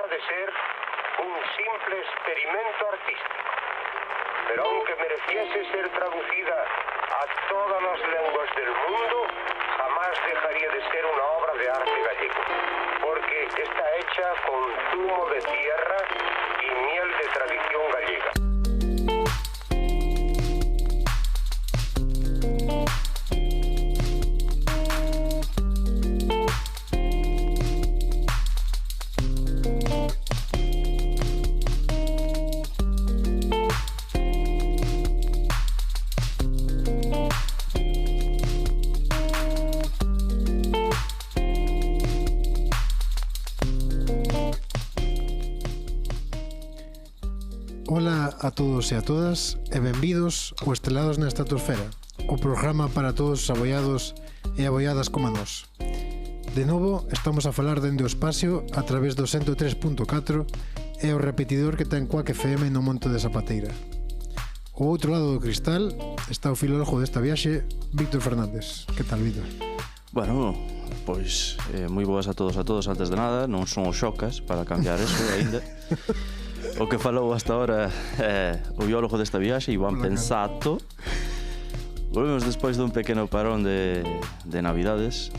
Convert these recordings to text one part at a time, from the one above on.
dejar de ser un simple experimento artístico. Pero aunque mereciese ser traducida a todas las lenguas del mundo, jamás dejaría de ser una obra de arte gallego, porque está hecha con zumo de tierra y miel de tradición gallega. Ola a todos e a todas e benvidos ao Estrelados na Estratosfera, o programa para todos os aboiados e aboiadas como nós. De novo, estamos a falar dende o espacio a través do 103.4 e o repetidor que ten Quack FM no Monte de Zapateira. Ao outro lado do cristal está o filólogo desta viaxe, Víctor Fernández. Que tal, Víctor? Bueno, pois moi boas a todos antes de nada. Non son os xocas para cambiar eso ainda. O que falou hasta ahora é o biólogo desta viaxe, Iván Pensato. Volvemos despois dun pequeno parón de Navidades.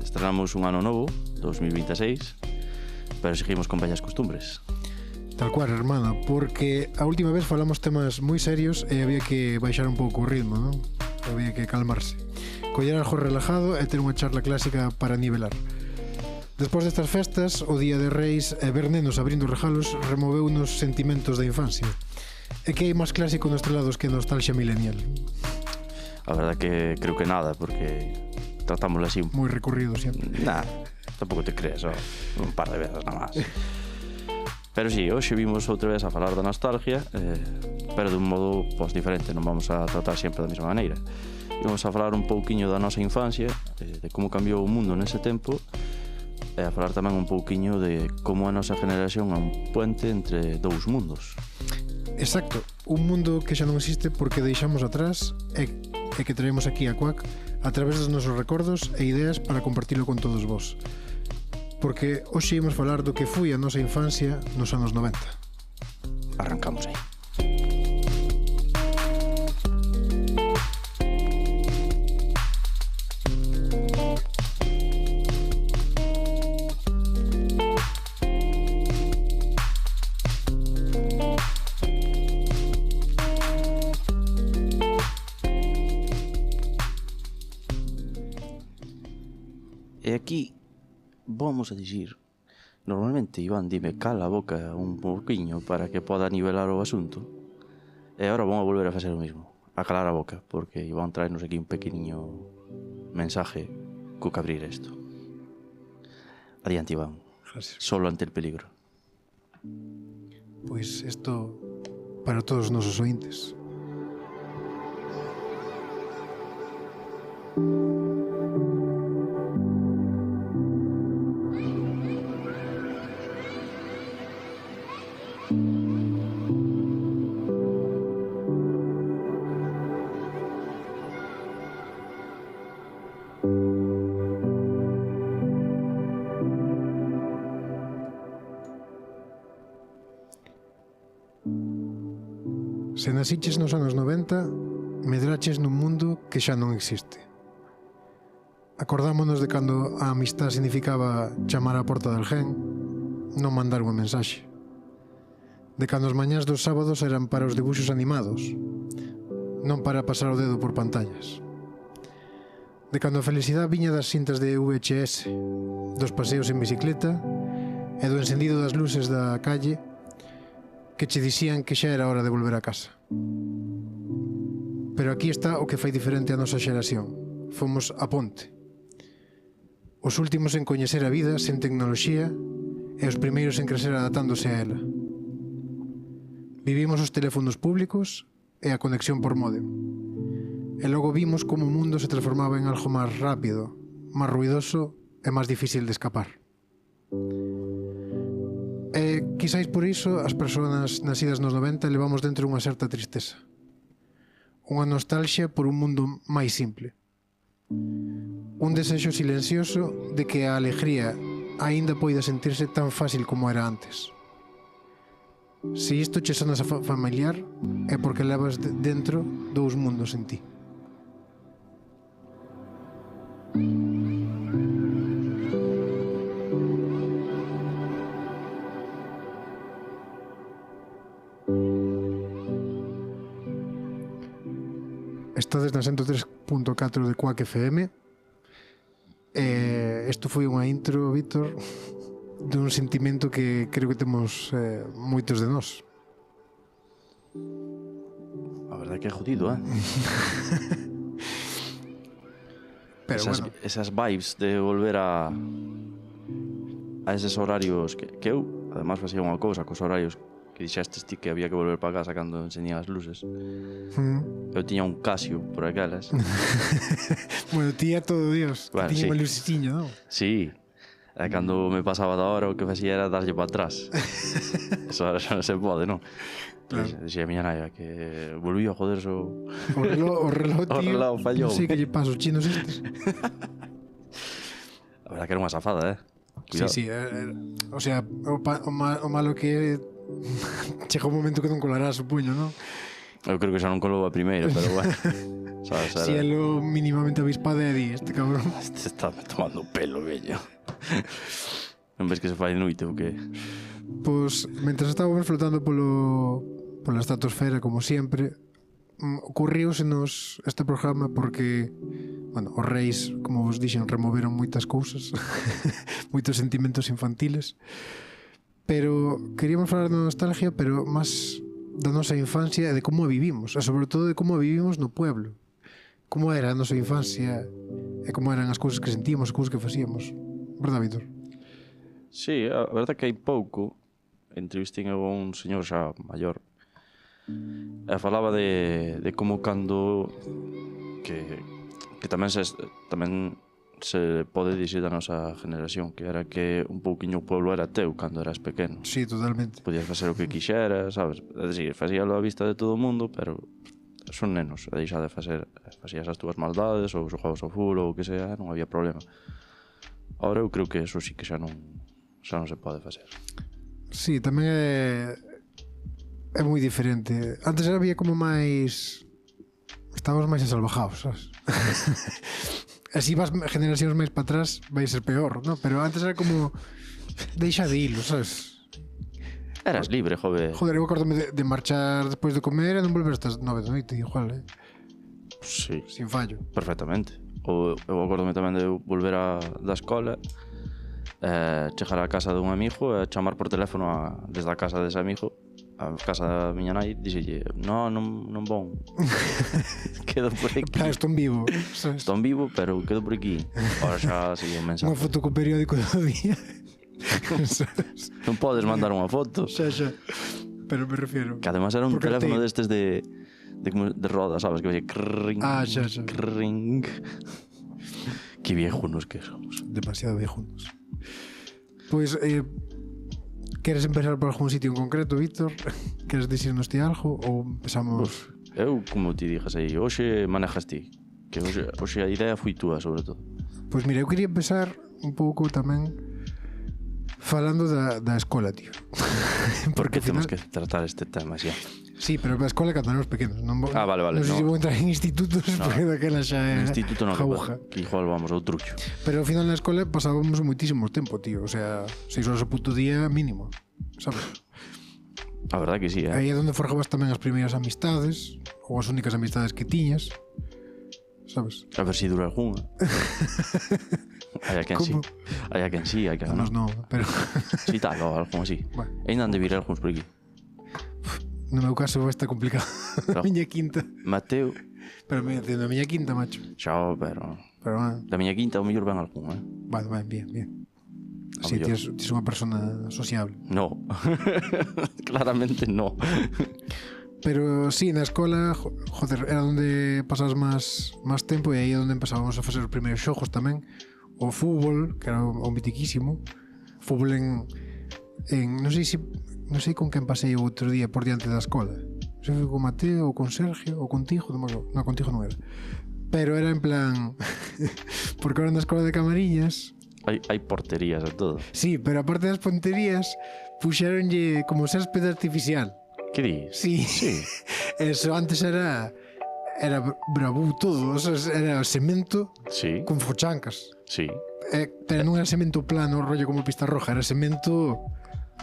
Estrenamos un ano novo, 2026, pero seguimos con vellas costumbres. Tal cual, hermano, porque a última vez falamos temas moi serios e había que baixar un pouco o ritmo, non? Había que calmarse. Coller algo relajado e ter unha charla clásica para nivelar. Despois destas festas, o Día de Reis e ver nenos abrindo regalos removeu unos sentimentos da infancia. E que hai máis clásico nos Estrelados que nostalgia millennial? A verdad que creo que nada, porque tratámoslo así moi recurrido sempre. Nah, tampouco te crees, un par de veces nada máis. Pero sí, hoxe vimos outra vez a falar da nostalgia, pero dun modo diferente, non vamos a tratar sempre da mesma maneira. Vamos a falar un pouquiño da nosa infancia, de como cambiou o mundo nese tempo, e a falar tamén un pouquiño de como a nosa generación é un puente entre dous mundos. Exacto, un mundo que xa non existe porque deixamos atrás e que traemos aquí a Quack a través dos nosos recordos e ideas para compartilo con todos vos. Porque hoxe imos falar do que foi a nosa infancia nos anos 90. Arrancamos aí. E aquí vamos a dicir, normalmente Iván dime cala a boca un pouquiño para que poda nivelar o asunto, e agora vamos a volver a facer o mismo, a calar a boca, porque Iván traenos aquí un pequeniño mensaje co que abrir isto. Adiante, Iván. Gracias. Solo ante el peligro. Pois isto para todos os nosos ointes. Se nasiches nos anos 90, medraches nun mundo que xa non existe. Acordámonos de cando a amistad significaba chamar á porta del gen, non mandar unha mensaxe. De cando as mañás dos sábados eran para os dibuxos animados, non para pasar o dedo por pantallas. De cando a felicidade viña das cintas de VHS, dos paseos en bicicleta e do encendido das luces da calle que che dixían que xa era hora de volver a casa. Pero aquí está o que fai diferente a nosa xeración. Fomos a ponte. Os últimos en coñecer a vida sen tecnoloxía e os primeiros en crecer adaptándose a ela. Vivimos os teléfonos públicos e a conexión por módem. E logo vimos como o mundo se transformaba en algo máis rápido, máis ruidoso e máis difícil de escapar. E quizáis por iso as persoas nacidas nos 90 levamos dentro unha certa tristeza, unha nostalgia por un mundo máis simple, un desexo silencioso de que a alegría, aínda poida sentirse tan fácil como era antes. Se isto che sonas familiar, é porque levas dentro dous mundos en ti. Estades na 103.4 de Quack FM. Isto foi unha intro, Víctor, dun sentimento que creo que temos moitos de nós. A verdade que é jodido, Pero esas vibes de volver a eses horarios que eu, además, facía unha cousa cos horarios que dixestes ti que había que volver para casa cando enseñan as luces. Eu tiña un Casio por aquelas. Bueno, ti é todo Dios, Bueno, tiña sí. unha luceciña, non? Sí, e cando me pasaba da hora o que facía era darlle para atrás. Eso ahora xa non se pode, non? Claro. Dixía a miña naya que volví a joder o O reloj, O tío, reloj fallou. non sei que lle pasa os chinos estes. A verdade que era unha safada, Cuidado. Sí, o sea, o malo que chega un momento que non colará, supoño, non? Eu creo que xa non colou a primeira, pero bueno. Sabes, Si é lo mínimamente avispado e di, este cabrón. Este está tomando pelo, veño. Non ves que se fai noite ou que? Pois, mentras estábamos flotando pola estratosfera, como sempre, ocurriusenos este programa porque, bueno, os reis, como vos dixen, removeron moitas cousas, moitos sentimentos infantiles, pero queríamos falar da nostalgia, pero máis da nosa infancia e de como a vivimos, e sobre todo de como a vivimos no pueblo. Como era a nosa infancia e como eran as cousas que sentíamos, as cousas que facíamos. Verdad, Víctor? Sí, a verdade que hai pouco entrevistei a un señor xa maior e falaba de como cando que tamén se pode dicir da nosa generación, que era que un pouquiño o pueblo era teu cando eras pequeno. Sí, totalmente. Podías facer o que quixeras, sabes? É dicir, facíalo a vista de todo o mundo, pero son nenos, e deixa de facer, facías as túas maldades ou xogabas ao fútbol ou o que sea, non había problema. Ahora eu creo que eso sí que xa non se pode facer. Sí, tamén é moi diferente. Antes había como máis... Estábamos máis ensalvajados, sabes? Así vas generacións máis para atrás vai ser peor, ¿no? Pero antes era como... Deixa de hilo, sabes? Eras libre, jove. Joder, eu acordome de marchar despois de comer e non volver hasta as 9 da noite, igual, Sí, sin fallo. perfectamente. Ou eu acordome tamén de volver da escola, chegar á casa dun amigo e chamar por teléfono desde a casa dese amigo a casa da miña nai, dixelle non vou. Quedo por aquí. Claro, estou en vivo, sabes? Estou en vivo, pero quedo por aquí. Ahora xa sigue un mensaje. Unha foto co periódico do día. Sabes? Non podes mandar unha foto. Xa. Pero me refiero... Que además era un Porque teléfono te- destes de roda, sabes? Que oye, crring, xa. crring. Que viejunos que somos. Demasiado viejunos. Pois, queres empezar por algún sitio en concreto, Víctor? Queres dicirnos ti algo? Ou empezamos... Eu, como ti dixas aí, hoxe manejas ti. Que hoxe a idea foi túa, sobre todo. Pois mira, eu quería empezar un pouco tamén falando da escola, tío. Por que ao final- temos que tratar este tema xa? Sí, pero a escola cando éramos pequenos. Non Vale. Non sei se vou entrar en institutos, porque daquela xa é No instituto non, jauja. que igual vamos ao trucho. Pero ao final na escola pasábamos moitísimo tempo, tío. O sea, 6 horas ao puto día mínimo, sabes? A verdade que sí, Aí é onde forjabas tamén as primeiras amistades, ou as únicas amistades que tiñas, sabes? A ver si dura algunha. Hai a quen sí. Como? Hai a quen sí, hai que Nos non. non, pero Si tal, ou algún así. Bueno. Ainda han de vir algúns por aquí. no meu caso vai estar complicado. No. A miña quinta. Mateo, Pero na miña quinta, macho. xa, pero... Pero, Da miña quinta, o mellor ven algún, vale, bien. A Si, mellor. tis unha persona sociable. No. Claramente no. Pero sí, na escola, joder, era onde pasabas máis tempo, e aí é onde empezábamos a facer os primeiros xogos tamén. O fútbol, que era o mitiquísimo. Fútbol non sei con quen pasei o outro día por diante da escola. Non sei se foi con Mateo ou con Sergio ou contigo, non contigo non era. Pero era en plan porque ahora na escola de Camariñas Hai porterías e todo. Sí, pero aparte das ponterías, puxeronlle como césped artificial. Que dis? Sí. Sí. Eso antes era bravú todo, o sea, era cemento Sí, con fochancas. sí. Pero non era cemento plano, rollo como pista roja, era cemento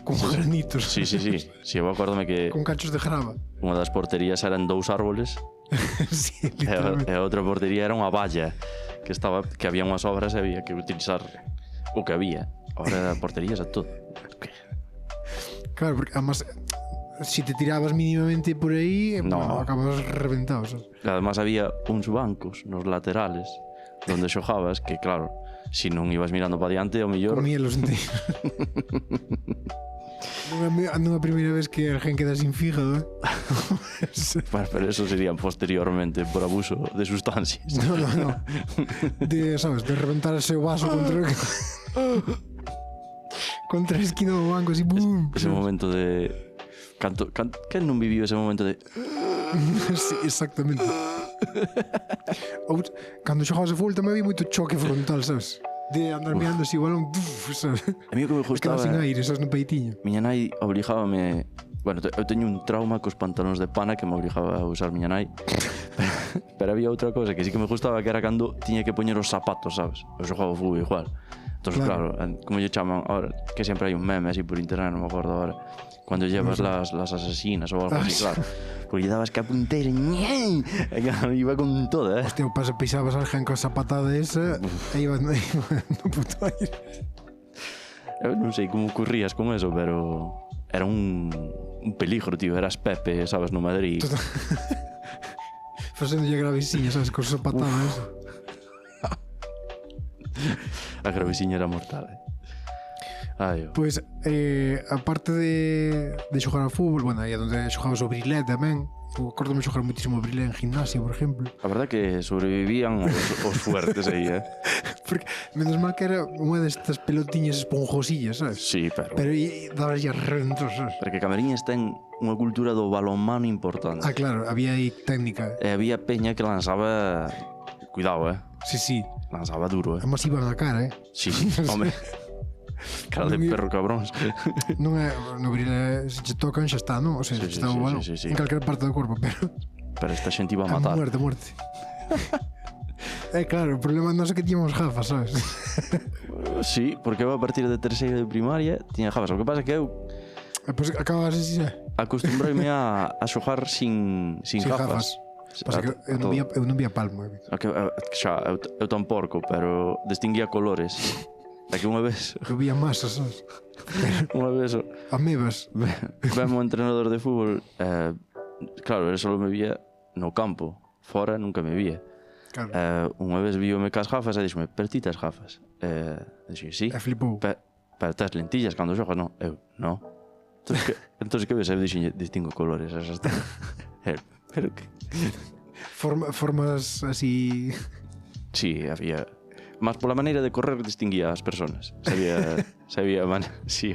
con granitos. Sí. Sí, eu acórdome que Con cachos de grava. unha das porterías eran 2 árboles Sí, e literalmente. a outra portería era unha valla que había unhas obras e había que utilizar o que había. Ahora porterías a todo. Claro, porque además, si te tirabas mínimamente por aí, No. bueno, acabas reventado, sabes? Además había uns bancos nos laterales donde xojabas que claro, si non ibas mirando para diante ao mellor Comíalos enteiros. Non a primeira vez que alguén queda sin fígado, pero eso sería posteriormente por abuso de sustancias. No. Sabes, de reventar ese vaso contra a esquina do banco, así, boom. Ese momento de que non viviu ese momento de Sí, exactamente. Cando xogabas de fútbol tamén había moito choque frontal, sabes? De andar mirando así o balón, sabes? a mí o que me Quedaba gustaba sin aire, sabes, no peitiño. miña nai obligábame. Bueno, eu teño un trauma cos pantalóns de pana que me obligaba a usar miña nai. Pero había outra cosa que sí que me gustaba, que era cando tiña que poñer os zapatos, sabes? Eu xogaba ao fútbol igual. Entonces, claro, como lle chaman ahora, que sempre hai un meme así por internet, non me acordo ahora, cuando llevas las asesinas ou algo así, claro. Porque lle dabas que a punteira, ¡ñen! E claro, iba con toda, Hostia, pisabas a alguén coa zapatada esa e ibas no puto aire. Eu non sei como ocurrías con eso, pero era un peligro, tío. Eras Pepe, sabes, no Madrid. Facéndolle gravisiña, sabes, con zapatada esa. A gravisiña era mortal, Ai, Pois, aparte de xogar ao fútbol, bueno, aí é onde xogabas o brilé tamén. Eu acordome xogar moitísimo brilé en gimnasia, por exemplo. a verdad que sobrevivían os fuertes aí, Porque, menos mal que era unha destas pelotiñas esponjosillas, sabes? Sí, pero Pero dabas ya rentos, sabes? porque Camariñas ten unha cultura do balonmano importante. Ah, claro, había aí técnica. E había peña que lanzaba... Cuidado, Sí. lanzaba duro, Además iban a cara, Sí, home. Cara de perro cabróns. Non é, no brilé, se che tocan xa está, non? O sea, Sí, xa está o balón. sí. En calquera parte do corpo, pero... Pero esta xente iba a A matar. muerte. Claro, o problema non é que tiñamos gafas, sabes? Sí, porque eu a partir de terceiro de primaria tiña gafas. O que pasa é que eu Pois acabas así, xa. acostumbroime a xogar sin gafas. Pasa que eu non vía palmo. Xa, eu tampouco, pero distinguía colores. É que unha vez Eu vía masas, sabes? Amebas. vemos un entrenador de fútbol, claro, ele só me vía no campo, fora nunca me vía. Claro. Unha vez víome cas gafas e díxome, pero ti tes gafas? Dixo, sí. E flipou. Pero tes lentillas cando xogas, non? Eu, non. Entón que ves, eu dixen, distingo colores, esas ten. Pero que... Formas así... Sí, había... Mas pola maneira de correr distinguía as personas. Sabía sí,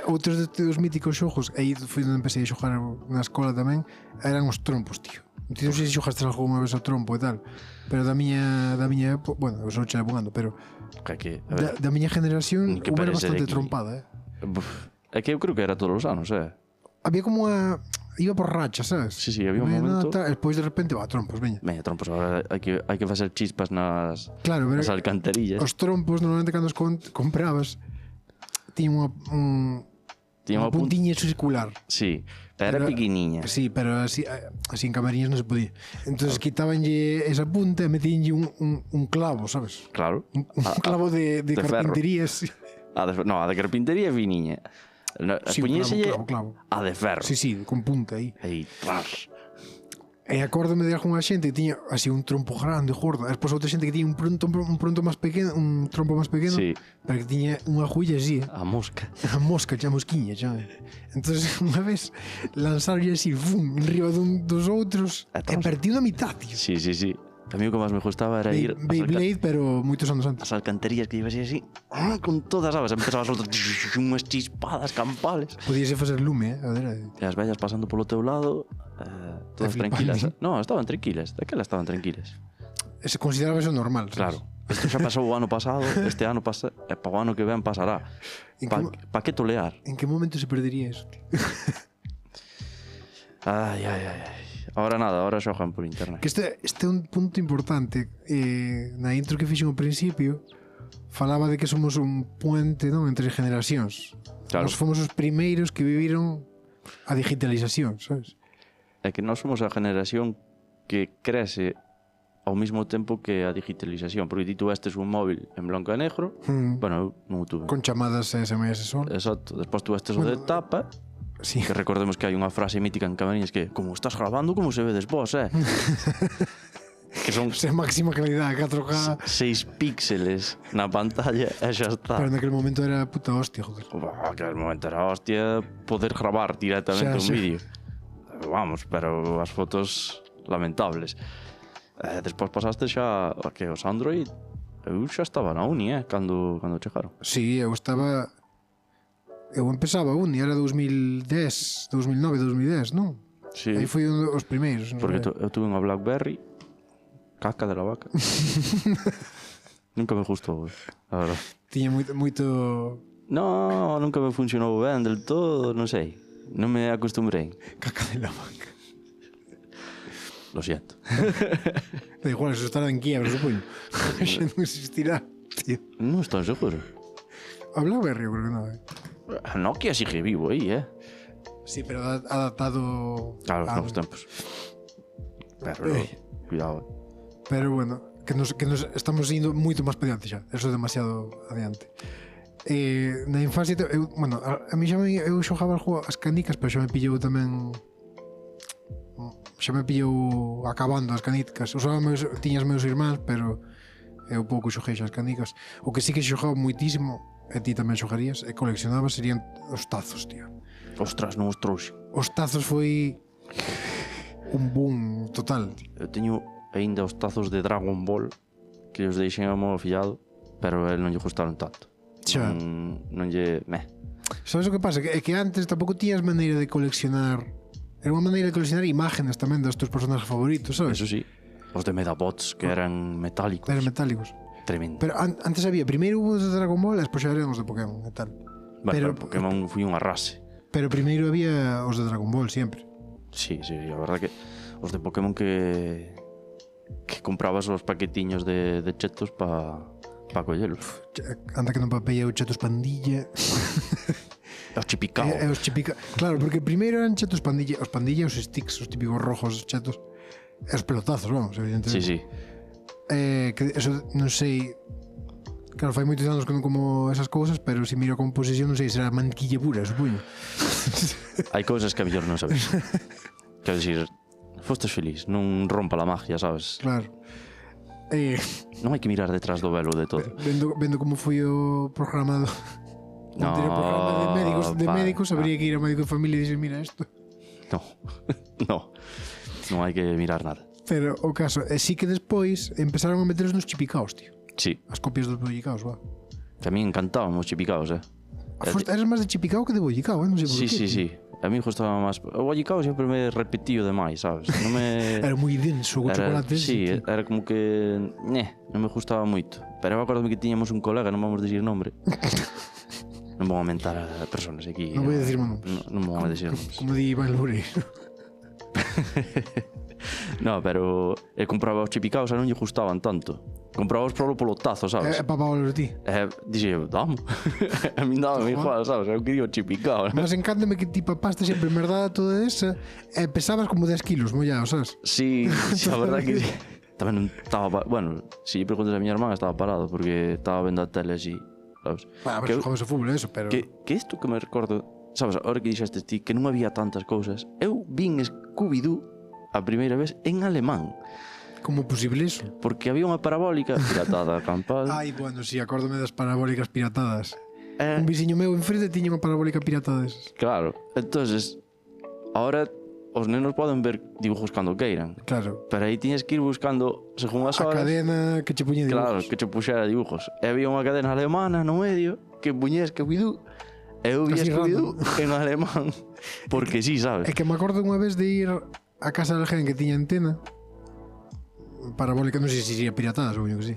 Outros dos míticos xogos, aí foi onde empecé a xogar na escola tamén, eran os trompos, tío. Non sei se xogaste algunha vez ao trompo e tal, pero da miña época, bueno, eu sou xa bugando, pero da miña generación hubo bastante trompada, É que eu creo que era todos os anos, Había como unha... Iba por racha, sabes? Sí, había un momento... E despois de repente, trompos, veña. Veña, trompos, agora hai que facer chispas nas alcantarillas. Os trompos, normalmente cando os comprabas, tiña unha puntiña circular. Sí, pero era pequeniña. Sí, pero así en Camariñas non se podía. Entonces quitabanlle esa punta e metíanlle un clavo, sabes? Claro. Un clavo de carpintería. No, a de carpintería é finiña. Sí, clavo. A de ferro. Sí, con punta aí. Aí, tras. E acórdome de algunha xente que tiña así un trompo grande, gordo. E despois outra xente que tiña un trompo máis pequeno, Sí. pero que tiña unha agulla así, A mosca. A mosquiña, xa. Entonces, unha vez lanzaronlle así, enriba dos outros, e partiu na mitad, tío. Sí. A mí o que máis me gustaba era ir Beyblade, pero moitos anos antes. as alcantarillas que ibas así, con todas, sabes? Empezabas a soltar unhas chispadas campales. Podíase facer lume, E as vellas pasando polo teu lado, todas tranquilas. No, estaban tranquilas. Daquelas estaban tranquilas. Se consideraba eso normal, sabes? Claro. Isto xa pasou o ano pasado, este ano pasa, e para o ano que ven pasará. Pa que tolear? En que momento se perdería eso, tío? Ai. Ahora nada, ahora xogan por internet. Que este é un punto importante. Na intro que fixen ao principio falaba de que somos un puente, non, entre generacións. Claro. Nós fomos os primeiros que viviron a digitalización, sabes? É que nós somos a generación que crece ao mesmo tempo que a digitalización, porque ti tuvestes un móvil en blanco e negro, bueno, eu non o tuve. Con chamadas SMS só. Exacto, despois tuvestes o de tapa, Sí. que recordemos que hai unha frase mítica en Camariñas que como estás grabando, como se vedes vos, que son Se máxima calidad, 4K. 6 píxeles na pantalla e xa está. Pero naquele momento era puta hostia, joder. Aquel momento era hostia poder gravar directamente un vídeo. Vamos, pero as fotos lamentables. Despois pasaste xa que os Android. Eu xa estaba na uni, cando chegaron. Sí, eu empezaba a uni, era 2010, 2009, 2010, non? Sí, Aí foi un dos primeiros. porque eu tuve unha BlackBerry, caca de la vaca. Nunca me gustou, a verdad. Tiña moito... No, nunca me funcionou ben del todo, non sei. Non me acostumbrei. Caca de la vaca. Lo siento. Da igual, eso estará en quiebra, supoño. Xa non existirá, tío. Non estou seguro. A BlackBerry, eu creo que non, Nokia sigue vivo aí, Sí, pero adaptado Claro, a... novos tempos. Pero, cuidado. Pero bueno, que nos estamos indo moito máis para diante xa. Eso é demasiado adiante. Na infancia, bueno, a mí eu xogaba as canicas, pero xa me pillou tamén... Xa me pillou acabando as canicas. Tiñas meus irmáns, pero eu pouco xoguei xa as canicas. O que sí que xogaba moitísimo, e ti tamén xogarías, e coleccionabas, serían os tazos, tío. Ostras, non os trouxe. Os tazos foi un boom total. Eu teño aínda os tazos de Dragon Ball que os deixei ao meu fillado, pero a él non lle gustaron tanto. Xa. Non lle... Sabes o que pasa? É que antes tampouco tías maneira de coleccionar. Era unha maneira de coleccionar imágenes tamén dos teus personajes favoritos, sabes? Eso sí, os de Medabots que eran metálicos. Eran metálicos. Tremendo. Pero antes había, primeiro hubo os de Dragon Ball e despois xa eran os de Pokémon e tal. Pero Pokémon foi unha rase. Pero primeiro había os de Dragon Ball sempre. Sí, a verdad que os de Pokémon que comprabas os paquetiños de chetos pa collelos. Anda que non papella o chetos pandilla. Os chipicao. Os chipicao. Claro, porque primeiro eran chetos pandilla, os pandilla, os sticks, os típicos rojos chetos. E os pelotazos, vamos, evidentemente. Sí. Que eso non sei. Claro, fai moitos anos que non como esas cousas, pero se miro a composición non sei, será manquilla pura, supoño. Hai cousas que a mellor non sabes. Quero dicir, fostes feliz, non rompa la magia, sabes? Claro. Non hai que mirar detrás do velo de todo. Vendo como foi o programa o anterior programa de médicos, habría que ir ao médico de familia e dicir, mira isto. Non hai que mirar nada. Pero o caso, sí que despois empezaron a meteros nos chipicaos, tío. Sí. As copias dos bollicaos, va. Que a mí encantaban os chipicaos, Eres máis de chipicao que de bollicao, non sei por qué. Sí. A mí gustaba máis. O bollicao sempre me repetío demais, sabes? Non me... Era moi denso o chocolate. Sí, era como que... non me gustaba moito. Pero eu acordo que tiñamos un colega, non vamos dicir nombre. Non vou aumentar a personas aquí. Non vou dicir nombres. Non vou dicir nombres. Como di Iván Loureiro. No, pero compraba os chipicaos e non lle gustaban tanto. Compraba os polo tazo, sabes? Papábalo de ti. Dixe, damo. A mí dame igual, sabes? Eu quería o chipicao. Mas encántame que ti papaste sempre merdada toda esa e pesabas como 10 kilos mollados, sabes? Sí, a verdad que tamén non estaba... Bueno, se lle preguntas a miña irmán estaba parado porque estaba vendo a tele así, sabes? Bueno, pero jogamos o fútbol, eso, pero... Que isto que me recordo, sabes, ahora que dixestes ti que non había tantas cousas, eu vin Scooby-Doo a primeira vez en alemán. Como posible eso? Porque había unha parabólica piratada campal. Ai, bueno, si, acórdome das parabólicas piratadas. Un veciño meu enfrente tiña unha parabólica piratada desas. Claro, entonces ahora os nenos poden ver dibujos cando queiran. Claro. Pero aí tiñes que ir buscando según as A horas. cadena que che puñe dibujos. Claro, que che puxera dibujos. E había unha cadena alemana no medio que puñía Scooby-Doo. E eu vi Scooby-Doo en alemán. Porque sí, sabes? É que me acordo unha vez de ir a casa de alguén que tiña antena parabólica, non sei se sería piratada, supoño que sí.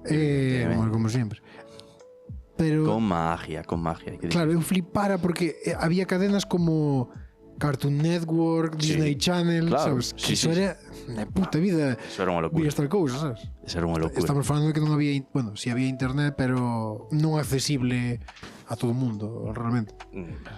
Evidentemente. como sempre. Pero, Con magia, hai que claro, eu flipara porque había cadenas como Cartoon Network, Sí. Disney Channel, Claro, sabes? sí, Que iso sí, era, na puta vida, Eso era unha locura. vías tal cousa, sabes? Eso era unha locura. Estamos falando de que non había, bueno, si había internet, pero non accesible a todo o mundo, realmente.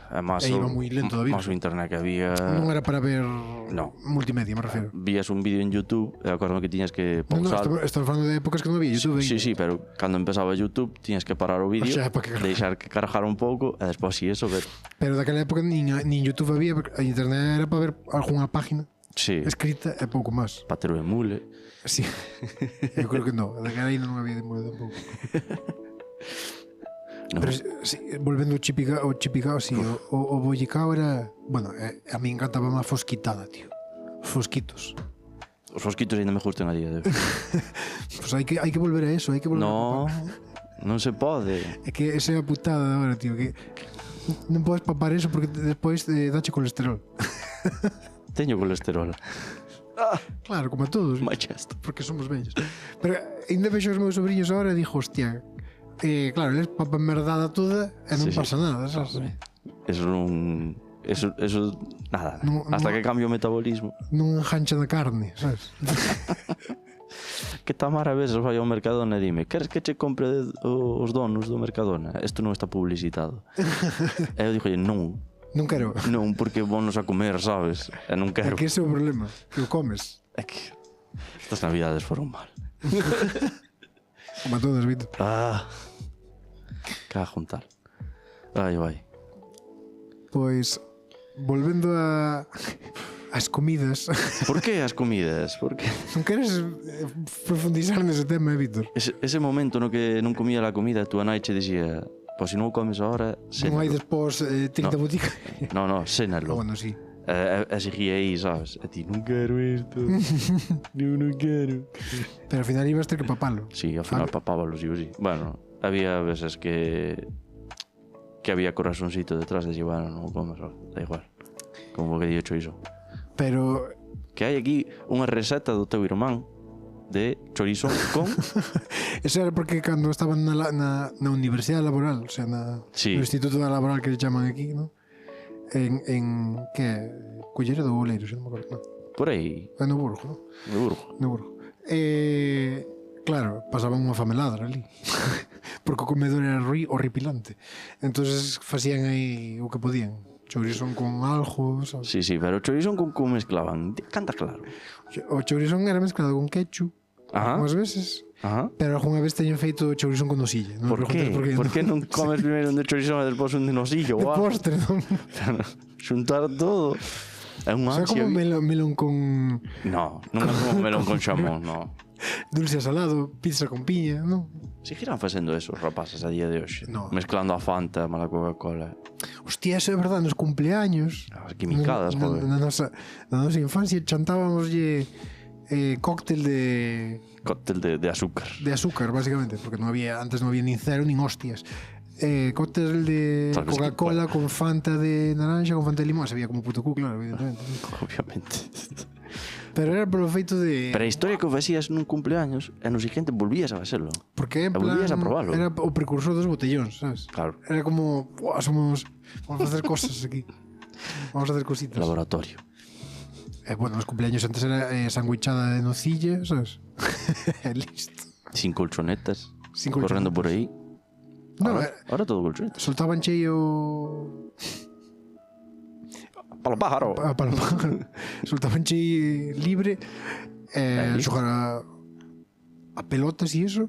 Además, E iba moi lento da vida. Más o internet que había... Non era para ver No. multimedia, me refiero. Vías un vídeo en YouTube e acordo que tiñas que Non, pausar. estamos falando de épocas que non había YouTube. Sí, sí, pero cando empezaba YouTube tiñas que parar o vídeo, O sea, para que cargar. deixar que cargara un pouco e despois si eso ver. Pero daquela época nin YouTube había, porque a internet era para ver algunha página Sí, escrita e pouco máis. para ter o emule. Sí. Eu creo que non, daquela aí non había demora tampouco. No. Pero sí, volvendo ao chipicao, sí, o bollicao era, bueno, a mí encantaba máis fosquitada, tío. Fosquitos. Os fosquitos ainda me gustan a día de hoxe. Pues hai que volver a eso, hai que volver No, a papar. non se pode. É que esa é a putada de agora, tío, que non podes papar eso porque despois dache colesterol. Teño colesterol. Claro, como a todos, Manchester. porque somos vellos. Pero ainda vexo os meus sobrinhos agora e digo, hostia, claro, eles papan merdada toda e non Sí, sí. pasa nada, sabes? Eso non... Eso nada. No, Hasta no. que cambia o metabolismo. Non engancha na carne, sabes? Que Tamara a veces vai ao Mercadona e dime: queres que che compre os donos do Mercadona? Isto non está publicitado. E eu digo, non. Non quero. Non, porque vonos a comer, sabes? E non É quero. que ese é o problema, que o comes. É que estas navidades foron mal. Como a todas, Vito. Que a juntar. Ai, vai. Pois, volvendo as comidas. Por que as comidas? Por que? Non queres profundizar nese tema, Víctor? Ese momento no que non comía a comida, túa nai che dicía: pois se non o comes ahora, Non hai sénalo. despois 30 No. boticas. No, sénalo. Bueno, sí. E seguía aí, sabes? E ti, non quero isto. non quero. Pero ao final ibas ter que papalo. Sí, ao final papábalos, sí o sí. Bueno, había veces que había corazoncito detrás de decir, bueno, non o comes, da igual. Como que dio choizo. Pero Que hai aquí unha receta do teu irmán de chorizo con... eso era porque cando estaban na universidade laboral, o sea, Sí. no instituto laboral que le chaman aquí, ¿no? En que Culleredo ou Oleiros, non me acordo, non. Por aí, É no Burgo, non? de Burgo. No Burgo. Claro, pasaban unha famelada ali. Porque o comedor era horripilante. Entonces facían aí o que podían. Chourizón con algo, sabes? Sí, sí, pero o chorizo con que mezclaban, canta claro. O chourizón era mezclado con ketchup, Ajá, unhas veces, ajá. pero algunha vez teñen feito chourizón con nosilla. Non me Por que? preguntes Por que non comes primeiro un de chorizo e despois un de nosillo? De Guau. postre, non? Xuntar todo. É un O sea, ansia. como melón con No, non é como melón con xamón, no. dulce a salado, pizza con piña, non? Seguirán facendo eso os rapaces a día de hoxe. No. Mezclando a Fanta, mala Coca-Cola. Hostia, eso é verdade, nos cumpleaños. As quimicadas, joder. Na nosa infancia chantábamoslle cóctel Cóctel de azúcar. de azúcar, básicamente, porque antes non había nin cero nin hostias. Cóctel de Sabes que- Coca-Cola con Fanta de naranja, con Fanta de limón, sabía como puto cu, claro, evidentemente. Obviamente. Pero era polo feito de... Pero a historia que o facías nun cumpleaños e no siguiente volvías a facelo. Porque en E volvías plan, a probalo. era o precursor dos botellóns, sabes? Claro. Era como, "Buah, vamos a facer cosas aquí. Vamos a hacer cositas. Laboratorio. Bueno, os cumpleaños antes era sandwichada de nocilla, sabes? Listo. Sin colchonetas. Sin Correndo por aí. No, Ahora todo colchonetas. soltaban cheio Palo pájaro. para soltaban cheio libre Aí. xogar a pelotas e iso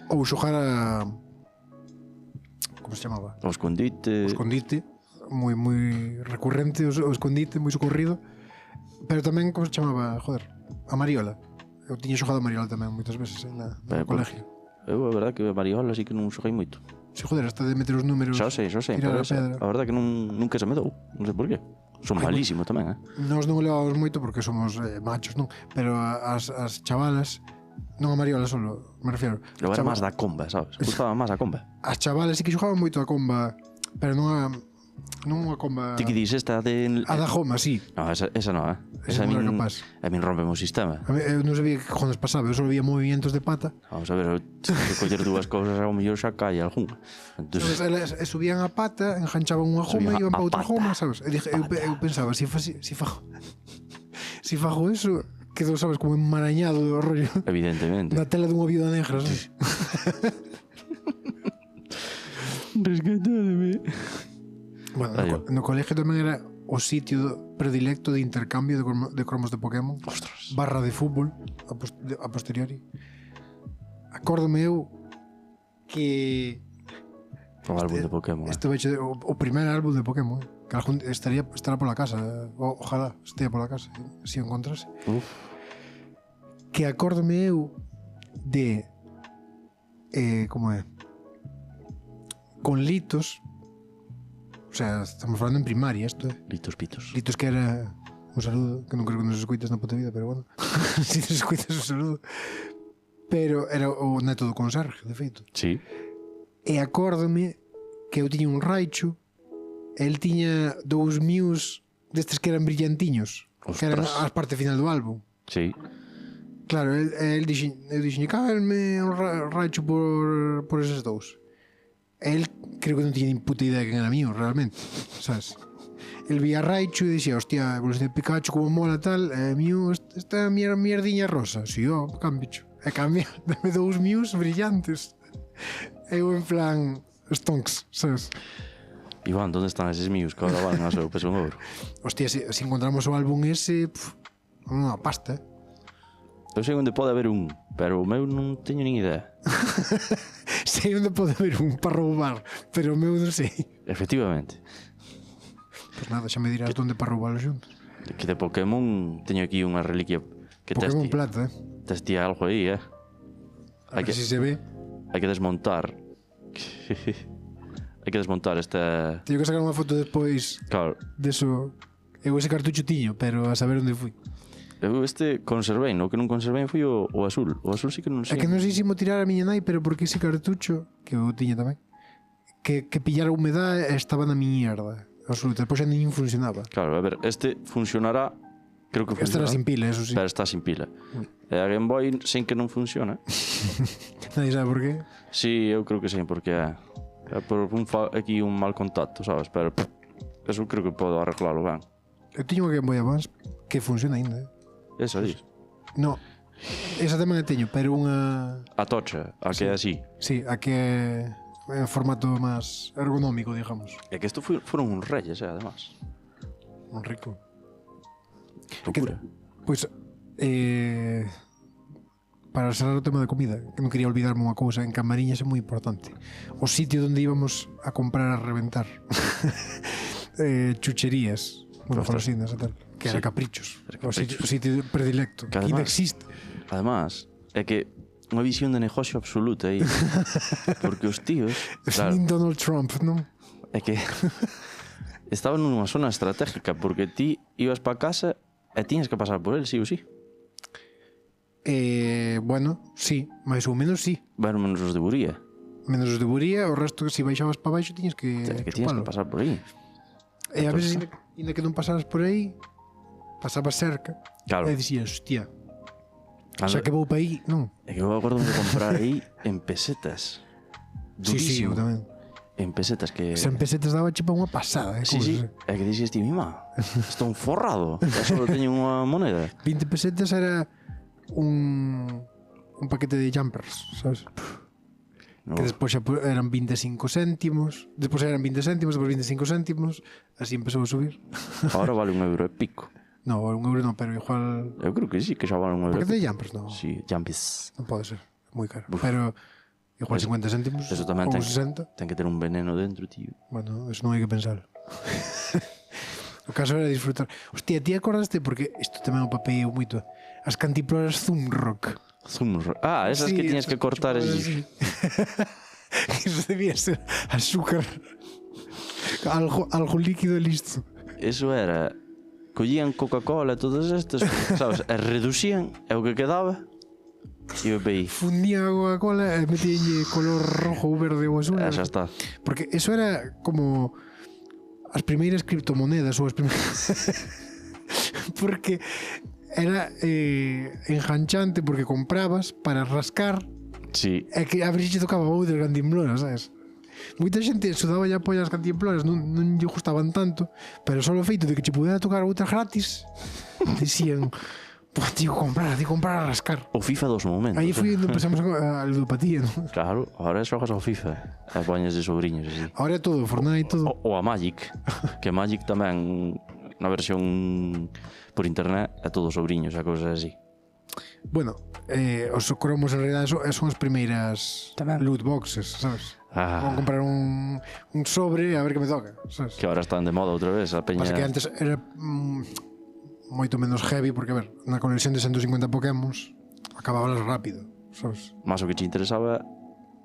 ou xogar a como se chamaba? O escondite. O escondite, moi recurrente o escondite, moi socorrido. Pero tamén como se chamaba, joder, a mariola. Eu tiña xogado a mariola tamén moitas veces no colegio. Eu a verdad que a Mariola sí que non xoguei moito. Si, joder, hasta de meter os números. Xa sei, tirar pero a pedra. a verdad que nunca se me dou. Non sei por qué. Son malísimo tamén, Nós non o levábamos moito porque somos machos, non? Pero as chavalas, non a mariola solo, me refiero. Eu era máis da comba, sabes? Gustaba máis a comba. As chavalas sí que xogaban moito a comba, pero non a comba... Ti que dis esta de... A da Joma, sí. No, esa non, Ese non era capaz. A min rompe o sistema. Eu non sabía que cojones pasaba, eu só vía movimientos de pata. Vamos a ver, eu tenho que coller dúas cousas, ao mellor xa cae algunha. Sabes, elas subían a pata, enganchaban unha goma e iban para outra goma, sabes? Eu pensaba, si fago eso, quedo, sabes, como enmarañado do rollo. Evidentemente. Na tela dunha viuda negra, sabes? Rescatádeme. Bueno, no colegio tamén era o sitio predilecto de intercambio de cromos de Pokémon. Ostras. Barra de fútbol a posteriori. Acórdome eu que O álbum de Pokémon. este veche o primer álbum de Pokémon, que estará pola casa, ojalá estea pola casa, se o encontrase. Uf. Que acórdome eu de como é? Con litos, o sea, estamos falando en primaria isto, Litos pitos. litos que era un saludo, que non creo que nos escuites na puta vida, pero bueno, si nos escuites un saludo, pero era o neto do conserje, de feito. Sí. E acórdome que eu tiña un Raichu, el tiña dous Mews destes que eran brillantiños, que eran Ostras. as parte final do álbum. Sí. Claro, eu dixen, cábenme un Raichu por eses dous. El creo que non tiña ni puta idea de que era mío, realmente, sabes? El vía Raichu e dixía, hostia, evolución de Pikachu como mola tal, Mew, esta mierdiña rosa. Si, cambio. E cambia, dame dous Mews brillantes. Eu en plan, stonks, sabes? Iván, ¿dónde están eses míos que ahora van a seu peso en ouro? Hostia, se encontramos o álbum ese, unha pasta. Eu sei onde pode haber un, pero o meu non teño nin idea. Sei onde pode haber un para roubar, pero o meu non sei. Efectivamente. Pois nada, xa me dirás onde para roubar xuntos. Que de Pokémon teño aquí unha reliquia que Pokémon plata, testía algo aí, A ver si se ve. Hai que desmontar. Hai que desmontar esta... Teño que sacar unha foto despois Claro, deso. Eu ese cartucho tiño, pero a saber onde fui. eu este conservei, no que non conservei foi o azul. O azul sí que non É sei. que non sei se mo tirar a miña nai, pero porque ese cartucho, que eu tiña tamén, que pillara humedade estaba na mierda absoluta, depois xa nin funcionaba. Claro, a ver, este funcionará. Creo que Esta era funciona. sin pila, eso sí. Pero está sin pila. E a Game Boy sin que non funciona. Nadie sabe por qué. Sí, eu creo que sí, porque é por aquí un mal contacto, sabes? Pero eso creo que podo arreglalo ben. Eu tiño unha Game Boy Advance que funciona ainda, Esa dis. No, esa tamén a teño, pero unha... A tocha, a que é así. Sí, a que é en formato máis ergonómico, digamos. É que isto foron uns reyes, además. Un rico. Locura. Pois, para cerrar o tema da comida, que non quería olvidarme unha cousa, en Camariñas é moi importante. O sitio onde íbamos a comprar a reventar chucherías, bueno, golosinas e tal, que era Sí. Caprichos. Era O Caprichos. sitio predilecto, Que que ainda además- existe. Además, é que unha visión de negocio absoluta aí. Porque os tíos, claro, Nin Donald Trump, non? é que estaban nunha zona estratégica, porque ti ibas para casa e tiñas que pasar por el, sí ou sí. Bueno, sí, máis ou menos sí. Bueno, menos os de Buría. Menos os de Buría, o resto que se baixabas para baixo tiñas que Que tiñas que chupalo. pasar por aí. E a veces, ainda que non pasaras por aí, pasabas cerca. Claro. E dicías, hostia, Cando- xa que vou para aí, non. É que eu acordo de comprar aí en pesetas. Sí, eu Durísimo. tamén. En pesetas que... Se en pesetas daba chipa unha pasada, Sí, sí. É que dixes ti, mima, estou un forrado. Eu só teño unha moneda. 20 pesetas era un paquete de jumpers, sabes? No. Que despois xa eran 25 céntimos, despois eran 20 céntimos, despois 25 céntimos, así empezou a subir. Ahora vale €1 e pico. No, un euro non, pero igual... Eu creo que sí, que xa vale €1 e Paquete de pico. jumpers, no. Sí, jumpis. Non pode ser, moi caro. Uf. Pero igual Eso- 50 céntimos eso tamén ou ten- 60. Ten que ter un veneno dentro, tío. Bueno, eso non hai que pensar. O caso era disfrutar. Hostia, ti acordaste? Porque isto tamén o papei moito. As cantimploras Zumrock. Ah, esas que tiñas que cortar así. Eso debía ser azúcar. Algo líquido e listo. Eso era... Collían Coca-Cola e todas estas, sabes? E reducían, e o que quedaba, e bebei. Fundía a Coca-Cola e metíanlle color rojo ou verde ou azul. E xa está. Porque eso era como as primeiras criptomonedas ou as primeiras porque era enganchante porque comprabas para rascar Sí. e que a ver se tocaba outras cantimploras, sabes? Moita xente sudaba ya pollas cantimploras, non lle gustaban tanto, pero só o feito de que che pudera tocar outras gratis, decían, pues tío, comprar a rascar. O FIFA dos momentos. Aí foi onde empezamos a ludopatía, ¿no? Claro, ahora xogas ao FIFA e poñes de sobrinhos así. Ahora é todo, Fortnite, todo. Ou a Magic, que Magic tamén na versión por internet é todo sobrinhos e cousas así. Bueno, os cromos en realidad son as primeiras Tamén. loot boxes, sabes? Ah. Vou comprar un sobre a ver que me toca, sabes? Que ahora están de moda outra vez, a peña... Pasa que antes era moito menos heavy porque, a ver, na colección de 150 Pokémons acababalas rápido, sabes? Mas o que te interesaba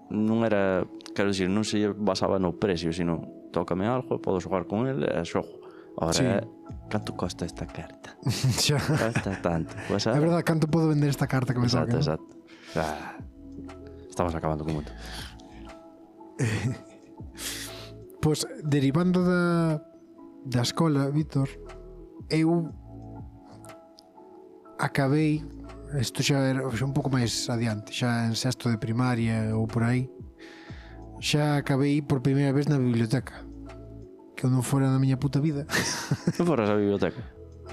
non era, quero dicir, non se basaba no precio, sino tócame algo, podo xogar con ele e xogo. Ahora Sí. é, canto costa esta carta? Xa. Costa tanto. Pues, É verdade, canto podo vender esta carta que me Exacto, toca? ¿no? exacto. Ah, estamos acabando con moito. Pois, derivando da escola, Víctor, eu acabei, isto xa era un pouco máis adiante, xa en sexto de primaria ou por aí, xa acabei por primeira vez na biblioteca, que eu non fora na miña puta vida. Non foras á biblioteca?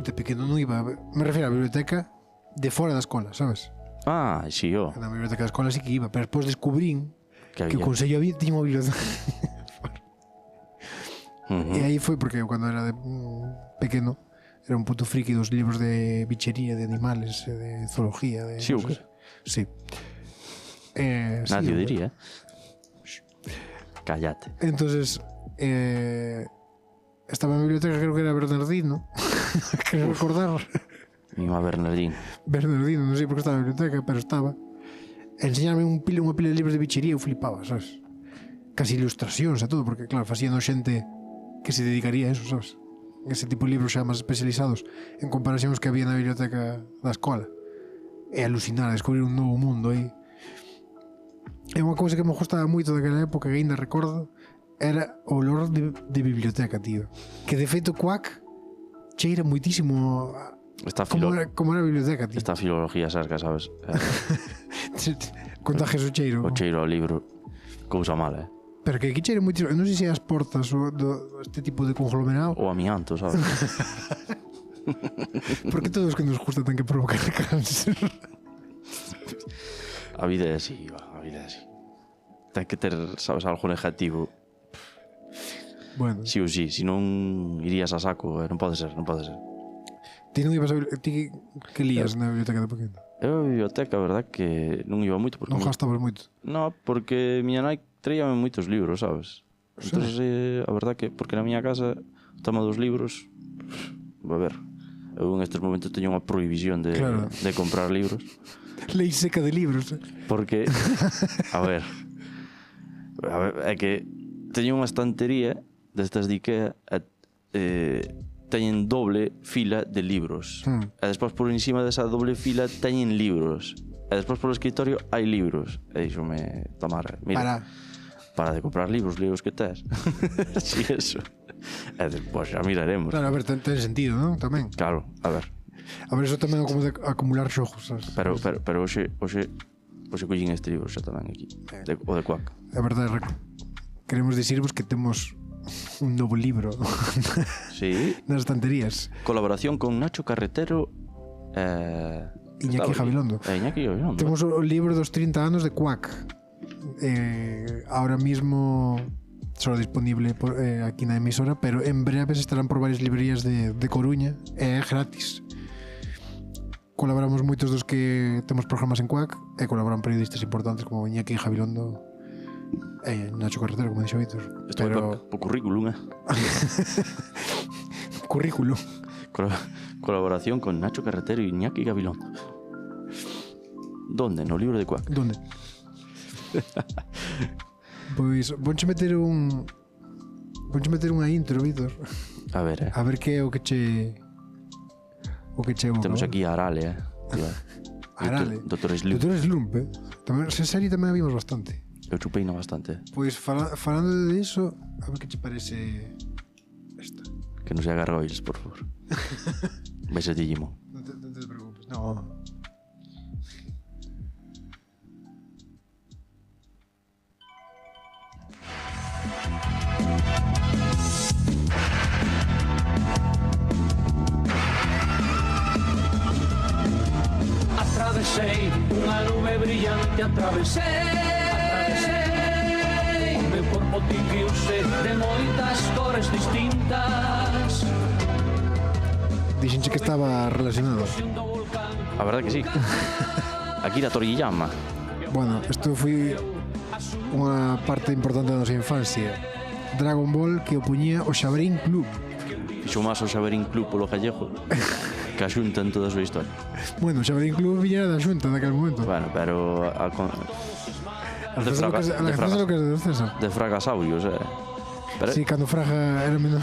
De pequeno non iba, me refiro á biblioteca de fora da escola, sabes? Ah, sí, yo. Na biblioteca da escola sí que iba, pero despois descubrín Que que o había. Consello tiña unha biblioteca. Ujú. E aí foi porque eu cando era pequeno era un puto friki dos libros de bichería, de animales, de zoología, de Sí, o cosas. que? Sí. Nadie o sí, diría, Cállate. Entonces estaba en biblioteca, creo que era Bernardino. Creo recordar. Mima Bernardín. Bernardino, non sei por que estaba en biblioteca, pero estaba. Enseñarme unha pila de libros de bichería, eu flipaba, sabes? Casi ilustracións e todo, porque claro, facían xente que se dedicaría a eso, sabes? Ese tipo de libros xa máis especializados en comparación aos que había na biblioteca da escola. E alucinar, descubrir un novo mundo aí. E unha cousa que me gustaba moito daquela época que ainda recordo era o olor de biblioteca, tío. Que de feito Quack cheira moitísimo como era a biblioteca, tío. Esta filología sarca, sabes? Contagias o cheiro. O cheiro ao libro. Cousa mala, Pero que aquí cheira moitísimo. Non sei se as portas este tipo de conglomerado. O amianto, sabes? Porque todos os que nos gusta ten que provocar cáncer. A vida é así, a vida é así. Ten que ter, sabes, algo negativo. Bueno, Sí ou sí, se non irías a saco, non pode ser, non pode ser. ti non ibas a ti que lías na biblioteca de pequeno? Eu a biblioteca, a verdad, que non iba moito porque... Non gastabas moito. No, porque miña nai traíame moitos libros, sabes? Sí. Entonces, a verdad que, porque na miña casa, o tema dos libros, a ver, eu en estes momentos teño unha prohibición de, Claro. de comprar libros, Lei seca de libros. porque, a ver, é que teño unha estantería destas de Ikea e teñen doble fila de libros. E despois por encima desa doble fila teñen libros. E despois polo escritorio hai libros. E díxome, Tamara, mira, para de comprar libros que tes. Si eso. E despois xa miraremos. Claro, a ver, ten sentido, non? Tamén. Claro, a ver. A ver, eso tamén é como de acumular xogos, sabes? Pero hoxe collín este libro xa tamén aquí. O de Quack. A verdade, queremos dicirvos que temos un novo libro Sí. nas estanterías. Colaboración con Nacho Carretero Iñaki Gabilondo. Iñaki Gabilondo. Temos o libro dos 30 anos de Quack. Ahora mismo só disponible aquí na emisora, pero en breves estarán por varias librerías de Coruña e é gratis. Colaboramos moitos dos que temos programas en Quack e colaboran periodistas importantes como Iñaki Gabilondo e Nacho Carretero, como dixo Víctor. Isto é po currículum, Currículo. Colaboración con Nacho Carretero e Iñaki Gabilondo. Donde? No libro de Quack. Donde? Pois vonche meter unha intro, Víctor. A ver, A ver que é o que che temos aquí a Arale, Arale. Dr. Slump. Dr. Slump, tamén, esa serie tamén a vimos bastante. Eu chupeina bastante. Pois falando de iso, a ver que che parece esta. Que non sea gargoyles, por favor. Ves a Digimon. Non te preocupes, no. Atravesei unha nube brillante, atravesei o meu corpo tinguiuse de moitas cores distintas. Dixenche que estaba relacionado. A verdade que sí. Akira Toriyama. Bueno, isto foi unha parte importante da nosa infancia. Dragon Ball que opuñía o Xabarín Club. Fixo máis o Xabarín Club polo gallego que a xunta en toda a súa historia. Bueno, o Xabarín Club viñera da xunta naquele momento. Bueno, pero A lo que es de César. de fragasaurios, Pero, Sí, cando Fraga era menor.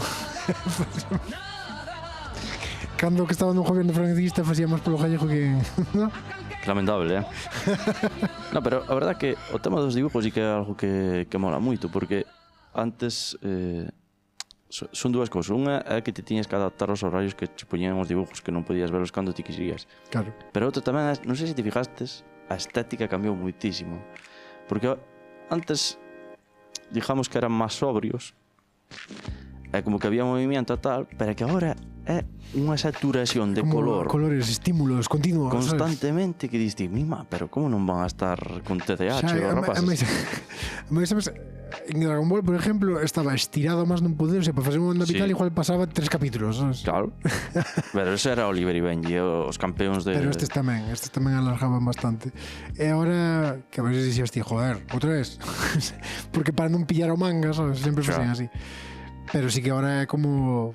Cando que estaba nun goberno franquista facía máis polo gallego que... ¿no? lamentable, No, pero a verdade que o tema dos dibujos sí que é algo que mola moito, porque antes son dúas cousas. Unha é que te tiñes que adaptar aos horarios que che poñían os dibujos, que non podías verlos cando ti quixías. Claro. Pero outra tamén é, non sei se te fijastes, a estética cambiou moitísimo. Porque antes, digamos que eran máis sobrios, é como que había movimiento e tal, pero que agora é unha saturación de Como color colores, estímulos, continuos, constantemente, que diste, mima, pero como non van a estar con TDAH os rapaces? Sabes, en Dragon Ball, por ejemplo, estaba estirado máis non poder, o sea, para facer un onda vital igual pasaba 3 capítulos, sabes? Claro. Pero ese era Oliver e Benji, os campeóns de... Pero estes tamén alargaban bastante. E agora, que a veces dixías ti, joder, outra vez. Porque para non pillar o manga, sabes? Sempre facían así. Pero sí que agora é como...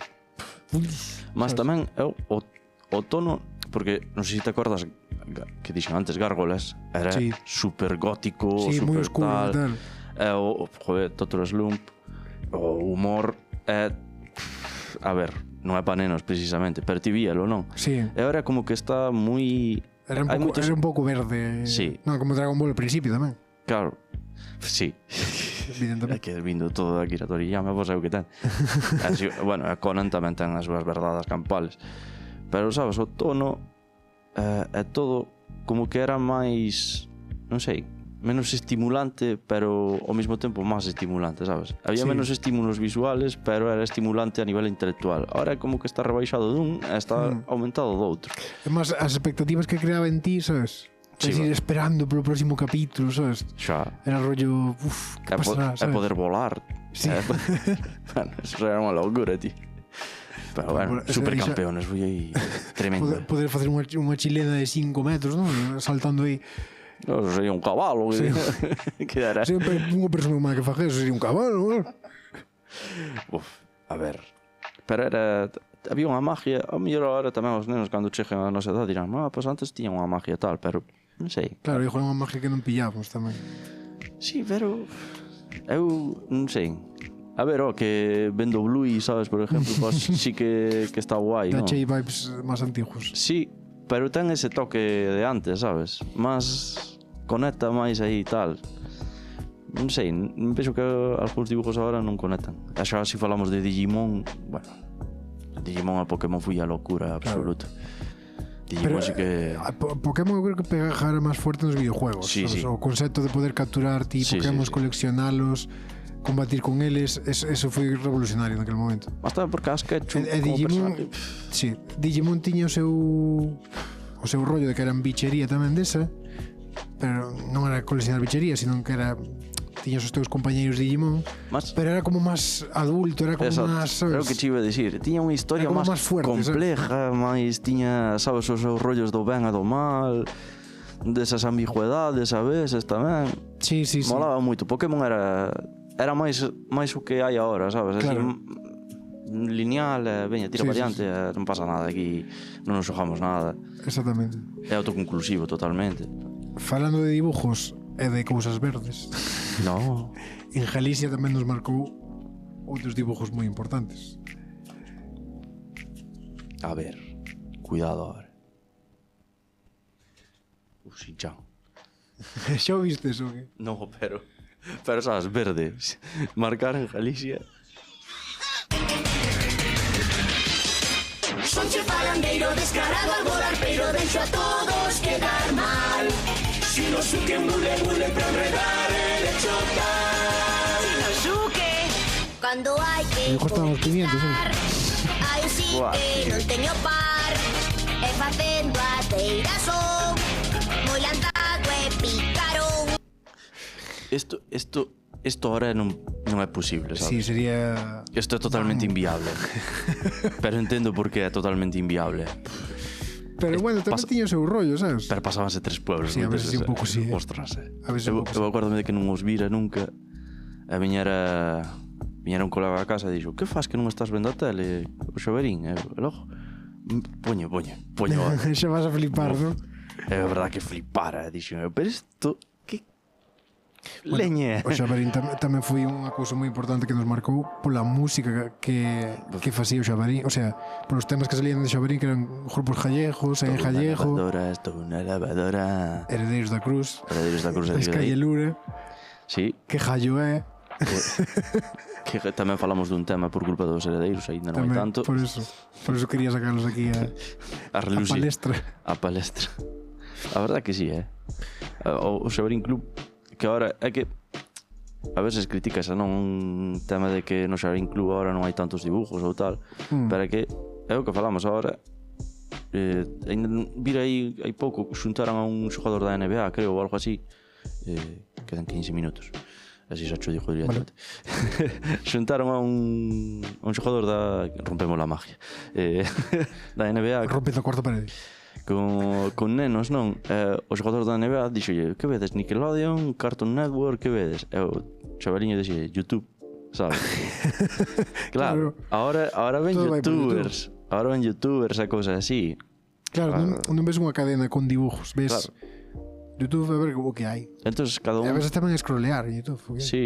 Mas tamén é o tono, porque non sei se te acordas que dixen antes Gárgolas, era super gótico, sí, super moi oscuro tal. E tal. Joder, Totoro Slump, o humor é... A ver, non é pa nenos precisamente, pero ti víalo, non? Sí. E agora como que está moi... Era un pouco verde. Sí. Non, como Dragon Ball ao principio tamén. Claro. Sí. É que vindo todo de Akira Toriyama, pois é o que ten. Así, bueno, a Conan tamén ten as súas verdades campales. Pero, sabes, o tono é todo como que era máis, non sei, menos estimulante, pero ao mesmo tempo máis estimulante, sabes? Había menos estímulos visuales, pero era estimulante a nivel intelectual. Ahora é como que está rebaixado dun e está aumentado do outro. É máis as expectativas que creaba en ti, sabes? Sí, ir esperando polo próximo capítulo, sabes? Xa. Era rollo, que pasará, sabes? É poder volar. Sí. Bueno, eso era unha locura, tío. Pero bueno, supercampeones, foi aí tremendo. Poder facer unha chilena de 5 metros, non? Saltando aí. No, eso sería un cabalo. Sí. Que era. Sempre unha persona humana que faje eso sería un cabalo, non? Uf, a ver. Pero era... Había unha magia. A mellor agora tamén os nenos cando cheguen a nosa edad dirán, pois antes tiñan unha magia tal, pero non sei. Claro, hijo, era unha magia que non pillamos tamén. Sí, pero eu non sei. A ver, que vendo Bluey, sabes, por exemplo, pues, sí que está guai, non? Dache vibes máis antiguos. Sí, pero ten ese toque de antes, sabes? Más conecta máis aí e tal. Non sei, penso que algúns dibujos agora non conectan. E xa se falamos de Digimon, bueno, Digimon a Pokémon foi a locura absoluta. Digimon sí que... Pokémon eu creo que pegara máis fuerte nos videojuegos. Sí, sí. O concepto de poder capturar ti Pokémon, coleccionalos, combatir con eles, eso foi revolucionario naquele momento. Mas tamén porque as Ketchum como Digimon, personaje... sí, Digimon tiña o seu rollo de que eran bichería tamén desa, pero non era coleccionar bichería, sino que era... tiñas os teus compañeiros de Digimon, pero era como máis adulto, era como máis, sabes? Era o que te iba a dicir, tiña unha historia máis fuerte, compleja, máis tiña, sabes, os seus rollos do ben e do mal, desas ambigüedades a veces tamén. Sí. Molaba moito. Pokémon era máis o que hai agora, sabes? Claro. Así, lineal, veña, tira variante, non pasa nada aquí, non nos xogamos nada. Exactamente. É autoconclusivo totalmente. Falando de dibujos e de cousas verdes. No. En Galicia tamén nos marcou outros dibujos moi importantes. A ver, cuidado ahora. Xin-chan. Xa o viste eso, que? No, pero sabes, verde. Marcar en Galicia. Son Puche falandeiro descarado al volar, pero deixo a todos quedar mal. Shinosuke mule mule pra enredar el chocar. Shinosuke, cando hai que cortamos 500, aí sí Buah, que non teño par. E facendo a teira son moi lanzago e picarón. Isto ahora non é posible, sabes? Sí, sería... Isto é totalmente inviable. Pero entendo por que é totalmente inviable. Pero bueno, tamén tiña o seu rollo, sabes? Pero pasábanse 3 pueblos. Sí, a veces sí, un pouco sí, Ostras, A veces un pouco eu acordo de que non os vira nunca. E viñera un colega a casa e dixo: que faz que non estás vendo a tele, o Xaverín? E logo, poño. Xa vas a flipar, non? É verdad que flipara, dixo, pero isto, que leñe. O Xaverín tamén foi unha cousa moi importante que nos marcou pola música que facía o Xaverín, o sea, polos temas que salían de Xaverín, que eran grupos gallegos, en gallego, Esto unha lavadora. Herederos da Cruz, Herederos da Cruz, Escallelura, sí, que jallo é, que tamén falamos dun tema por culpa dos heredeiros, aínda non hai tamén, tanto. por eso quería sacarlos aquí A a relucir. palestra. A palestra. A verdad que sí, o Xaverín Club, que ahora é que a veces criticas a non un tema de que no Xaverín Club ahora non hai tantos dibujos ou tal, pero é que é o que falamos ahora. Ainda vira aí hai pouco xuntaron a un xogador da NBA, creo, ou algo así. Quedan 15 minutos. Así xa cho digo directamente. Xuntaron a un xogador da... Rompemos la magia. Da NBA. Rompendo a cuarta parede. Con nenos, non? O xogador da NBA dixolle: que vedes? Nickelodeon, Cartoon Network, que vedes? E o chavaliño dixolle: YouTube, sabes? Claro, ahora ven youtubers. Ahora ven youtubers e cousas así. Claro, non ves unha cadena con dibujos, ves... Claro. YouTube, a ver o que hai. Entonces cada E a un... veces tamén scrollear en YouTube. Okay? Sí.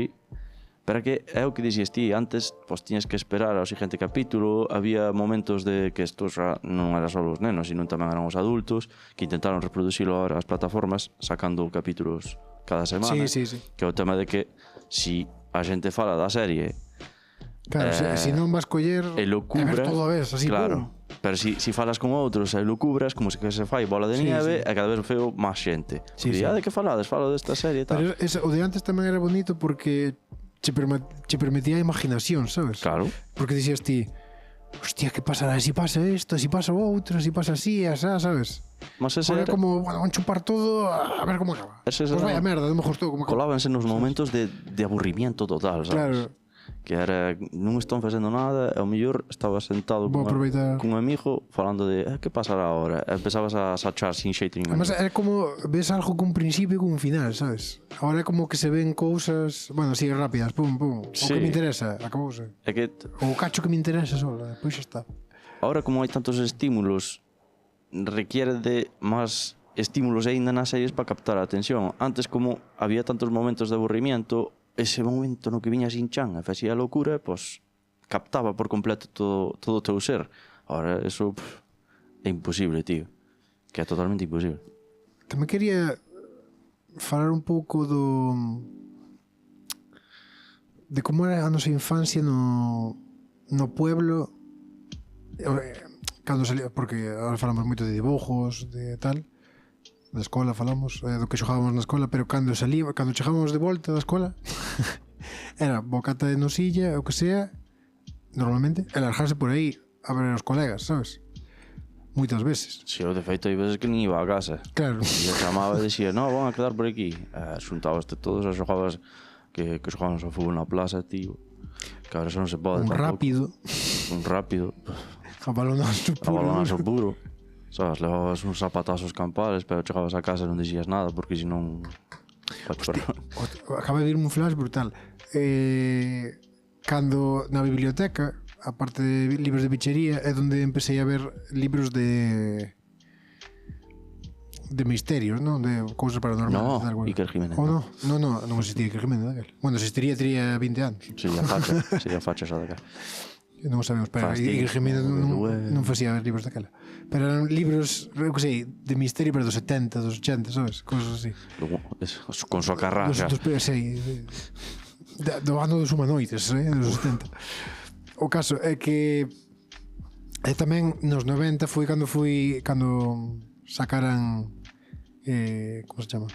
Pero que é o que dixías ti, antes pues, tiñas que esperar ao siguiente capítulo, había momentos de que estos non eran só os nenos, sino tamén eran os adultos, que intentaron reproducilo ahora as plataformas, sacando capítulos cada semana. Sí. Que é o tema de que si a xente fala da serie, Claro, se non vas coller e lo ver cubra, todo a vez, así, claro. Pero si falas con outros e lo cubras, como se que se fai bola de nieve, e cada vez veo máis xente. Sí, E de que falades? Falo desta serie e tal. Pero o de antes tamén era bonito porque che permitía a imaginación, sabes? Claro. Porque dixías ti, hostia, que pasará si pasa isto, si pasa outro, si pasa así, asá, sabes? Mas ese Ahora era... como, bueno, van chupar todo a ver como acaba. Ese Pues vaya merda, non me gustou como acaba. Colábanse nos momentos de aburrimiento total, sabes? Claro. Que era, non están facendo nada, e ao mellor estaba sentado Vou aproveitar. cun amigo falando de que pasará ahora, e empezabas a sachar sin xeito nin Además, era como ves algo cun principio e cun final, sabes? Ahora é como que se ven cousas, bueno, así rápidas, pum, pum. O Sí. que me interesa, acabouse. É que O cacho que me interesa sola, pois xa está. ahora como hai tantos estímulos, requiere de máis estímulos aínda nas series para captar a atención. Antes, como había tantos momentos de aburrimiento, ese momento no que viña Shin-chan e facía locura, pues captaba por completo todo o teu ser. Ahora, eso é imposible, tío. Que é totalmente imposible. Tamén quería falar un pouco de como era a nosa infancia no pueblo, cando salía, porque ahora falamos moito de dibujos, de tal, da escola falamos, do que xogábamos na escola, pero cando chegábamos de volta da escola era bocata de nosilla, o que sea, normalmente, e largarse por aí a ver os colegas, sabes? Moitas veces. Si, eu de feito hai veces que nin iba a casa. Claro. E eu chamaba e dicía, no, van a quedar por aquí. Xuntabaste todos e xogabas que xogábamos ao fútbol na plaza, tío. Que ahora xa non se pode. Un rápido. Un rápido. A balonazo A balonazo puro. Sabes, levabas uns zapatazos campales, pero chegabas a casa e non dixías nada, porque senón... Acaba de vir un flash brutal. Cando na biblioteca, aparte de libros de bichería, é onde empecé a ver libros de misterios, non? De cousas paranormales. No, tal, bueno. Iker Jiménez. Oh, non existía Iker Jiménez daquel. Bueno, existiría, tería 20 anos. Sería facha xa daquela. Non o sabemos, pero Fasting. Iker Jiménez non facía libros daquela. Pero eran libros, eu que sei, de misterio, pero dos 70, dos 80, sabes? Cousas así. Con socarrasca. Sei, do ano dos humanoides, dos 70. O caso é que E tamén nos 90 foi cando sacaran como se chama?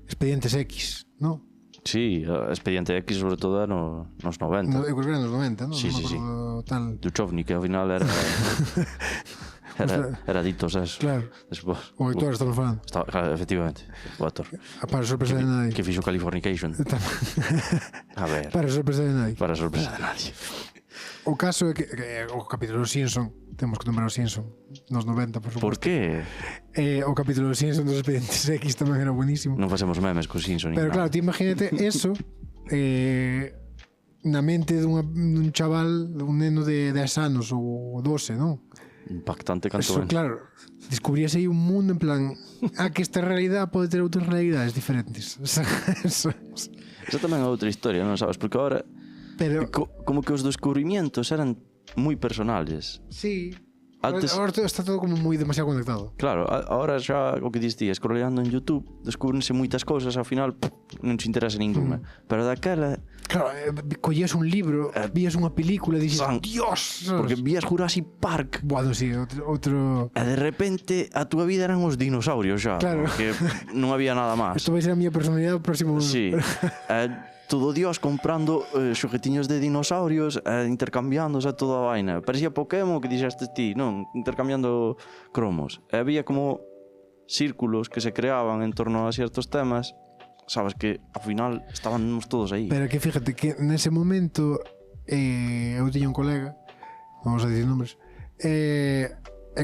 Expedientes X, non? Sí, Expediente X sobre todo era nos 90. Eu creo que era nos 90, non? Sí, Non me sí, acordo tal. Duchovny, que ao final era ditos eso. Claro. Despois, O actor estamos falando. claro, efectivamente, o actor. Para sorpresa de nadie. Que fixo Californication. A ver, Para sorpresa de nadie. para sorpresa de nadie. O caso é que o capítulo dos Simpson, temos que nombrar os Simpson nos 90, por suposto. Por que O capítulo dos Simpson dos Expedientes X tamén era buenísimo. non facemos memes co Simpson? Pero claro, ti imagínate eso na mente dun chaval, dun neno de 10 anos ou 12, non? Impactante Eso, canto ben. claro, descubríase aí un mundo en plan que esta realidade pode ter outras realidades diferentes. Eso. Esa tamén é outra historia, non sabes? Porque ahora Pero, como que os descubrimientos eran moi personales. sí, Antes, ahora está todo como moi demasiado conectado. claro, ahora xa o que diste, scrolleando en YouTube, descúbrense moitas cousas, ao final non te interesa ninguna. Pero daquela, Claro, collías un libro, vías unha película e dices, Dios, porque vías Jurassic Park, bueno, sí, outro... e de repente a túa vida eran os dinosaurios xa, Claro. porque non había nada máis. Isto vai ser a miña personalidade o próximo... Sí, todo Dios comprando xoguetiños de dinosaurios, intercambiándose toda a vaina. Parecía Pokémon que dixeste ti, non? Intercambiando cromos. E había como círculos que se creaban en torno a ciertos temas, sabes que ao final estábamos todos aí. Pero que fíjate que nese momento eu tiña un colega, vamos a dicir nombres,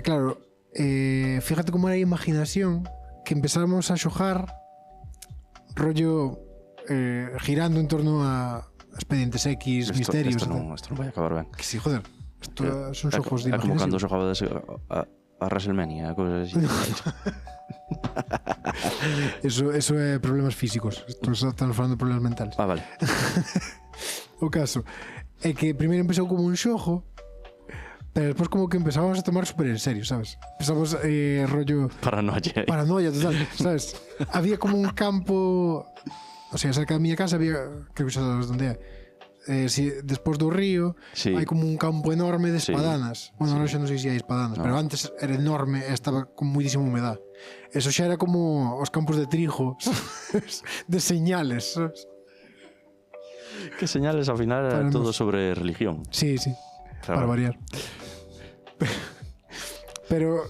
claro, fíjate como era a imaginación que empezamos a xogar rollo girando en torno a Expedientes X, misterios. Isto non vai acabar ben. Que sí, joder, esto son xogos de É como cando imaginación. xogaba a WrestleMania, cousas así. Eso é problemas físicos. Estamos falando de problemas mentales. Vale. O caso é que primeiro empezou como un xogo, pero despois como que empezábamos a tomar super en serio, sabes? Empezamos rollo paranoia total, sabes? Había como un campo, o sea, cerca da miña casa había, creo que xa sabes onde é, despois do río, sí, hai como un campo enorme de espadanas. Sí, bueno, sí. ahora xa non sei se hai espadanas, No. pero antes era enorme e estaba con moitísima humedad. Eso xa era como os campos de trigo, sabes? De señales, sabes? Que señales ao final era Para todo nos- sobre religión. Sí, sí, Claro. para variar. Pero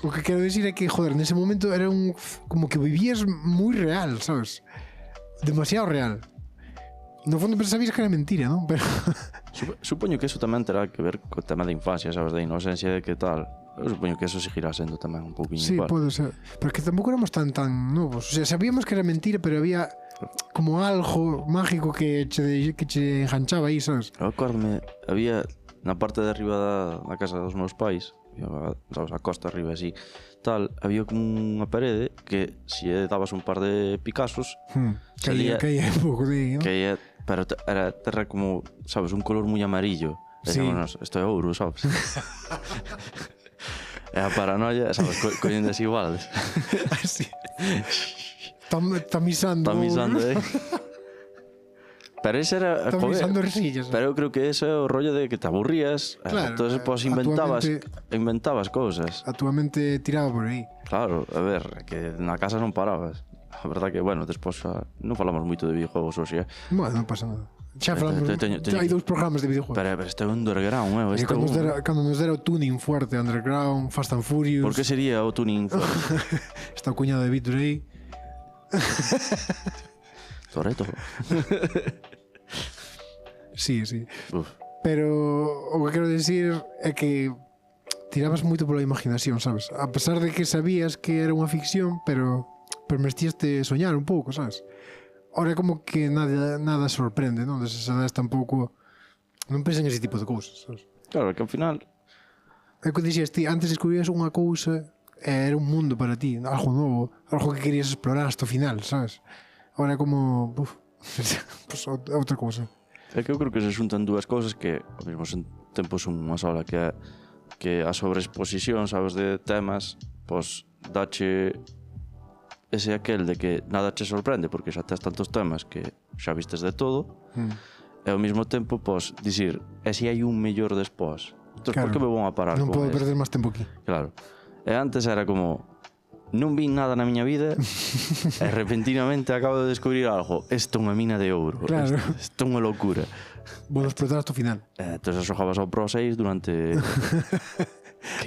o que quero dicir é que, joder, nese momento era como que vivías moi real, sabes? Demasiado real. No fondo sabías que era mentira, non? Pero Supoño que eso tamén terá que ver co tema da infancia, sabes, da inocencia de que tal. Eu supoño que eso seguirá sendo tamén un pouquinho sí, igual. pode ser. Pero que tampouco éramos tan novos. O sea, sabíamos que era mentira, pero había como algo mágico que che enganchaba aí, sabes? Eu acórdome, había na parte de arriba da casa dos meus pais, sabes, a costa arriba así, tal, había como unha parede que se dabas un par de picazos, Caía un pouco de aí, non? que pero era terra como, sabes, un color moi amarillo. Sí. Decíamos, isto é ouro, sabes? É a paranoia, sabes, collendo desiguales. Sí. Tamisando. Tamisando, Pero ese era, Tamisando joder, risillas. pero eu creo que ese é o rollo de que te aburrías, Claro, entonces pues inventabas cousas. A túa mente tiraba por aí. Claro, a ver, que na casa non parabas. A verdad que, bueno, despois non falamos moito de videojuegos hoxe, Bueno, non pasa nada. Xa falamos, Teño- hai 2 programas de videojuegos. pero este é un underground, este Cando é un... cando nos dera o tuning fuerte, Underground, Fast and Furious. Por que sería o tuning fuerte? Está o cuñado de Víctor aí. Toreto. Sí, sí. Uf. Pero o que quero dicir é que tirabas moito pola imaginación, sabes? A pesar de que sabías que era unha ficción, pero permitíaste soñar un pouco, sabes? Ora é como que nada sorprende, non? Desas edades tampouco non pensan ese tipo de cousas, sabes? Claro, que ao final... É o que dixías ti, antes descubrías unha cousa e era un mundo para ti, algo novo, algo que querías explorar hasta o final, sabes? Ora é como... pues outra cousa. É que eu creo que se xuntan dúas cousas que ao mesmo tempo son unha sola, que é que a sobreexposición, sabes, de temas, pois dache ese aquel de que nada che sorprende porque xa tes tantos temas que xa vistes de todo, e ao mesmo tempo, pois, dicir, e se hai un mellor despois, Entón, Claro. por que me vou a parar Non con podo esto? perder máis tempo aquí. Claro. E antes era como, non vi nada na miña vida e repentinamente acabo de descubrir algo. Isto é unha mina de ouro. Claro. Isto é unha locura. Vou explotar hasta o final. Entón, xogabas ao Pro 6 durante...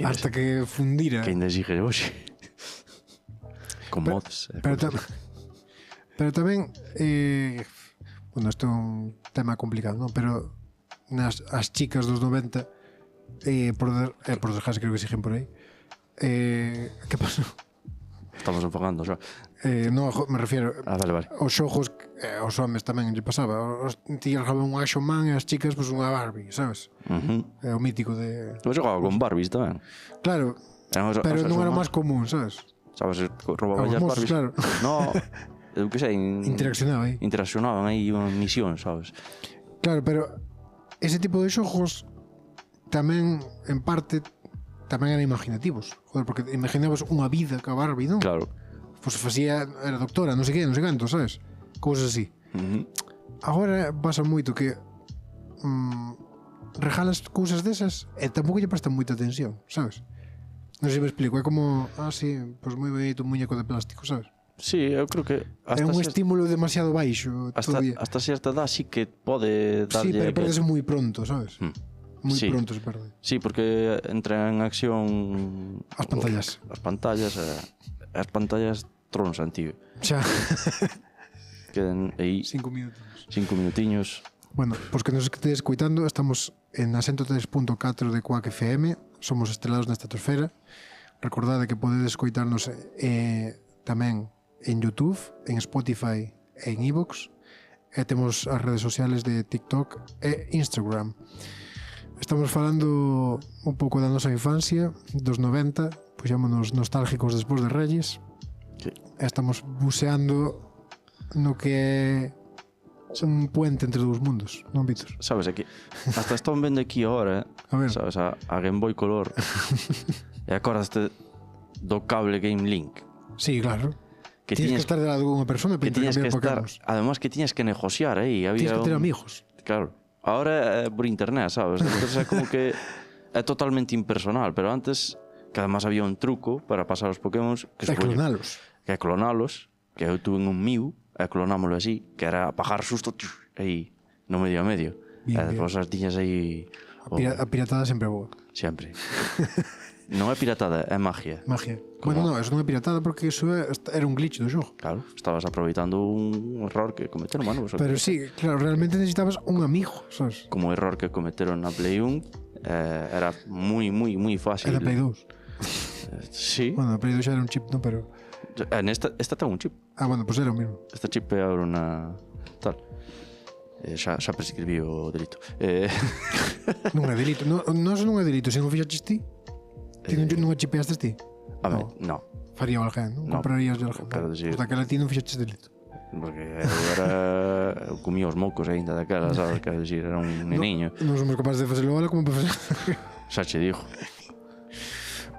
Hasta que fundira. Que ainda sigue hoxe. Con Pero- mods. Pero tamén bueno, isto é un tema complicado, non? Pero as chicas dos 90 por desgracia creo que siguen por aí. Que pasou? Estamos enfocando xa. No, me refiero Vale. aos xogos aos homes tamén lle pasaba. Os tías jogaban un Action Man e as chicas pues unha Barbie, sabes? É o mítico de... Eu xogaba con Barbies tamén. Claro, pero non era o máis común, sabes? Sabes, roubaba Os as mozos, Barbies. claro. No, eu que sei. Interaccionaba aí. Interaccionaban aí unha misión, sabes? Claro, pero ese tipo de xogos tamén, en parte, tamén eran imaginativos. Joder, porque imaginabas unha vida ca Barbie, non? Claro. Pois facía, era doctora, non sei que, non sei canto, sabes? Cousas así. Agora pasa moito que regalas cousas desas e tampouco lle prestan moita atención, sabes? Non sei se me explico, é como, sí, pois moi bonito un muñeco de plástico, sabes? Sí, eu creo que É un estímulo demasiado baixo todavía. hasta certa edad sí que pode Sí, darlle... pero perdese moi pronto, sabes? Moi Sí. pronto se perde. Sí, porque entra en acción As pantallas. As pantallas tronsan, tío. Xa, Queden aí 5 minutos. 5 minutiños. Bueno, pois que nos estedes escoitando, estamos en a 103.4 de Quack FM, somos estrelados na estratosfera. Recordade que podedes escoitarnos tamén en YouTube, en Spotify e en iVoox, e temos as redes sociales de TikTok e Instagram. Estamos falando un pouco da nosa infancia, dos 90, puxámonos nostálgicos despois de Reyes. Sí. E estamos buceando no que é un puente entre dous mundos, non, Vítor? Sabes, aquí hasta están vendo aquí ahora, A ver. sabes, a Game Boy Color. E acordaste do cable Game Link. Sí, claro. Que Tienes que estar de lado de unha persona para que tiñas que intercambiar estar, Pokémon. además que tiñas que negociar aí, había Tienes que ter amigos. Claro. Ahora é por internet, sabes? Entonces é como que é totalmente impersonal, pero antes que además había un truco para pasar os Pokémon que E clonalos. que é clonalos, que eu tuve un Mew e clonámoslo así, que era pagar susto aí no medio a medio. Bien, E despois as tiñas aí A piratada sempre é boa. sempre. Non é piratada, é magia. Magia. Bueno, non, eso non é piratada porque eso era un glitch do xogo. Claro, estabas aproveitando un error que cometeron, mano, Pero sí, claro, realmente necesitabas un amigo, sabes? como o error que cometeron na Play 1 era moi fácil. Era Play 2. Sí. Bueno, a Play 2 xa era un chip, non? Pero... Esta ten un chip. bueno, pois era o mesmo. Este chip é ahora una tal. Xa prescribí o delito. Non é delito. Non é delito, se non fixaches ti. Ti non chipeaste ti. A ver, no. Faría o alguén, non? No, Comprarías de alguén. quero dicir- Pois daquela ti non fixaches delito. Porque eu comía os mocos aínda daquela, sabes? Quero dicir, era un neniño. Non somos capaces de facelo ahora como para facer. Xa che digo.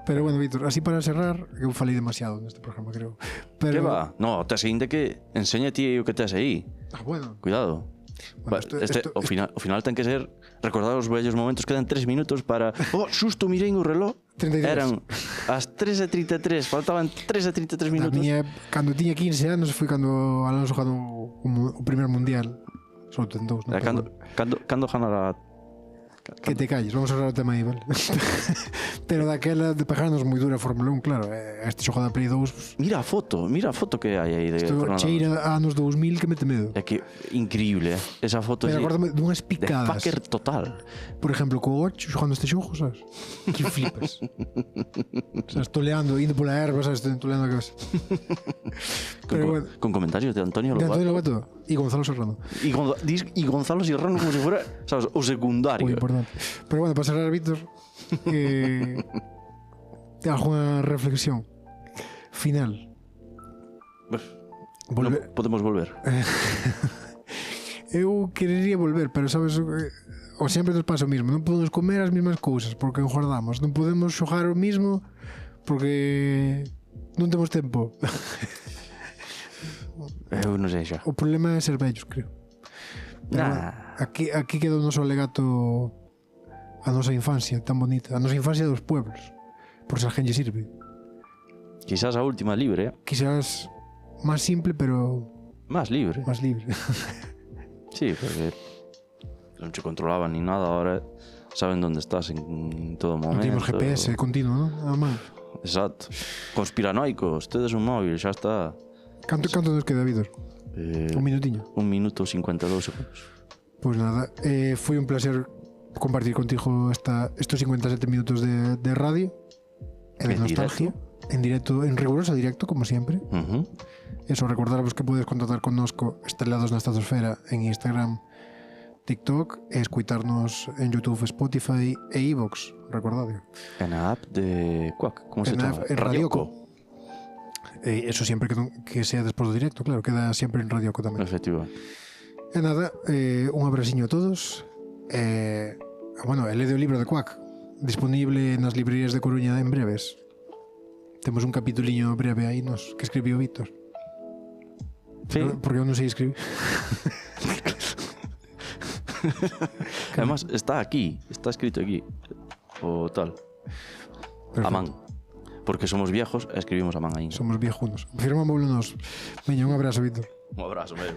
Pero bueno, Vítor, así para cerrar, eu falei demasiado neste programa, creo. Pero... Que va? No, tes aínda que enseña ti o que tes aí. Bueno. Cuidado. Bueno, O final ten que ser recordar os vellos momentos. Quedan 3 minutos para... xusto mirei no reloj. 33. Eran as 3:33. Faltaban 3:33 minutos. Cando tiña 15 anos foi cando Alonso ganou o primer mundial. Só ten dous, non? Cando ganará... Que te calles, vamos a hablar o tema aí, vale? Pero daquela de pegarnos moi dura a Fórmula 1, claro. Este xogo da Play 2, pues, Mira a foto que hai aí de isto Fernando. cheira a anos 2000 que mete medo. É que increíble, esa foto Pero así, acórdame dunhas de picadas. fucker total. Por exemplo, co 8 xogando este xogo, sabes? Que flipas. O sea, toleando, indo pola erva, sabes? Toleando a cabeza. Pero bueno, Con comentarios de Antonio de Lobato Antonio Lobato e Gonzalo Serrano. y Gonzalo Serrano como si fuera, sabes, o secundario. Moi importante. Pero bueno, para cerrar, Víctor, alguna reflexión final. No podemos volver. Eu querería volver, pero sabes, o sempre nos pasa o mismo. Non podemos comer as mesmas cousas porque engordamos. Non podemos xogar o mismo porque non temos tempo. Eu non sei xa. O problema é ser vellos, creo. Pero Nah. bueno, aquí queda o noso alegato a nosa infancia tan bonita, a nosa infancia dos pueblos, por se alguén lle sirve. Quizás a última libre, Quizás máis simple, pero máis libre. máis libre. Sí, porque non che controlaban ni nada, ahora saben onde estás en todo momento. Non temos GPS continuo, non? A man. Exacto. Conspiranoicos, tedes un móvil, xa está. Canto nos queda, Vítor? Un minutiño. 1 minuto 52 segundos. Pois nada, foi un placer compartir contigo estos 57 minutos de radio e de En nostalgia. En directo, en riguroso directo, como sempre. Eso, recordaros que podes contactar connosco Estrelados na Estratosfera en Instagram, TikTok e escuitarnos en YouTube, Spotify e iVoox, recordade. En a app de Quack, como se chama? En Radioco. Eso sempre que sea despois do directo, claro, queda sempre en Radioco tamén. Efectivamente. E nada, un abraciño a todos. Bueno, e lede o libro de Quack, disponible nas librerías de Coruña en breves. Temos un capituliño breve aí que escribiu Víctor. Sí. Porque eu non sei escribir. Además, está aquí, está escrito aquí. O tal. Perfecto. A man. Porque somos viejos e escribimos a man aí. Somos viejunos. Firmámoslo nos. Veña, un abrazo, Víctor. Un abrazo, meu.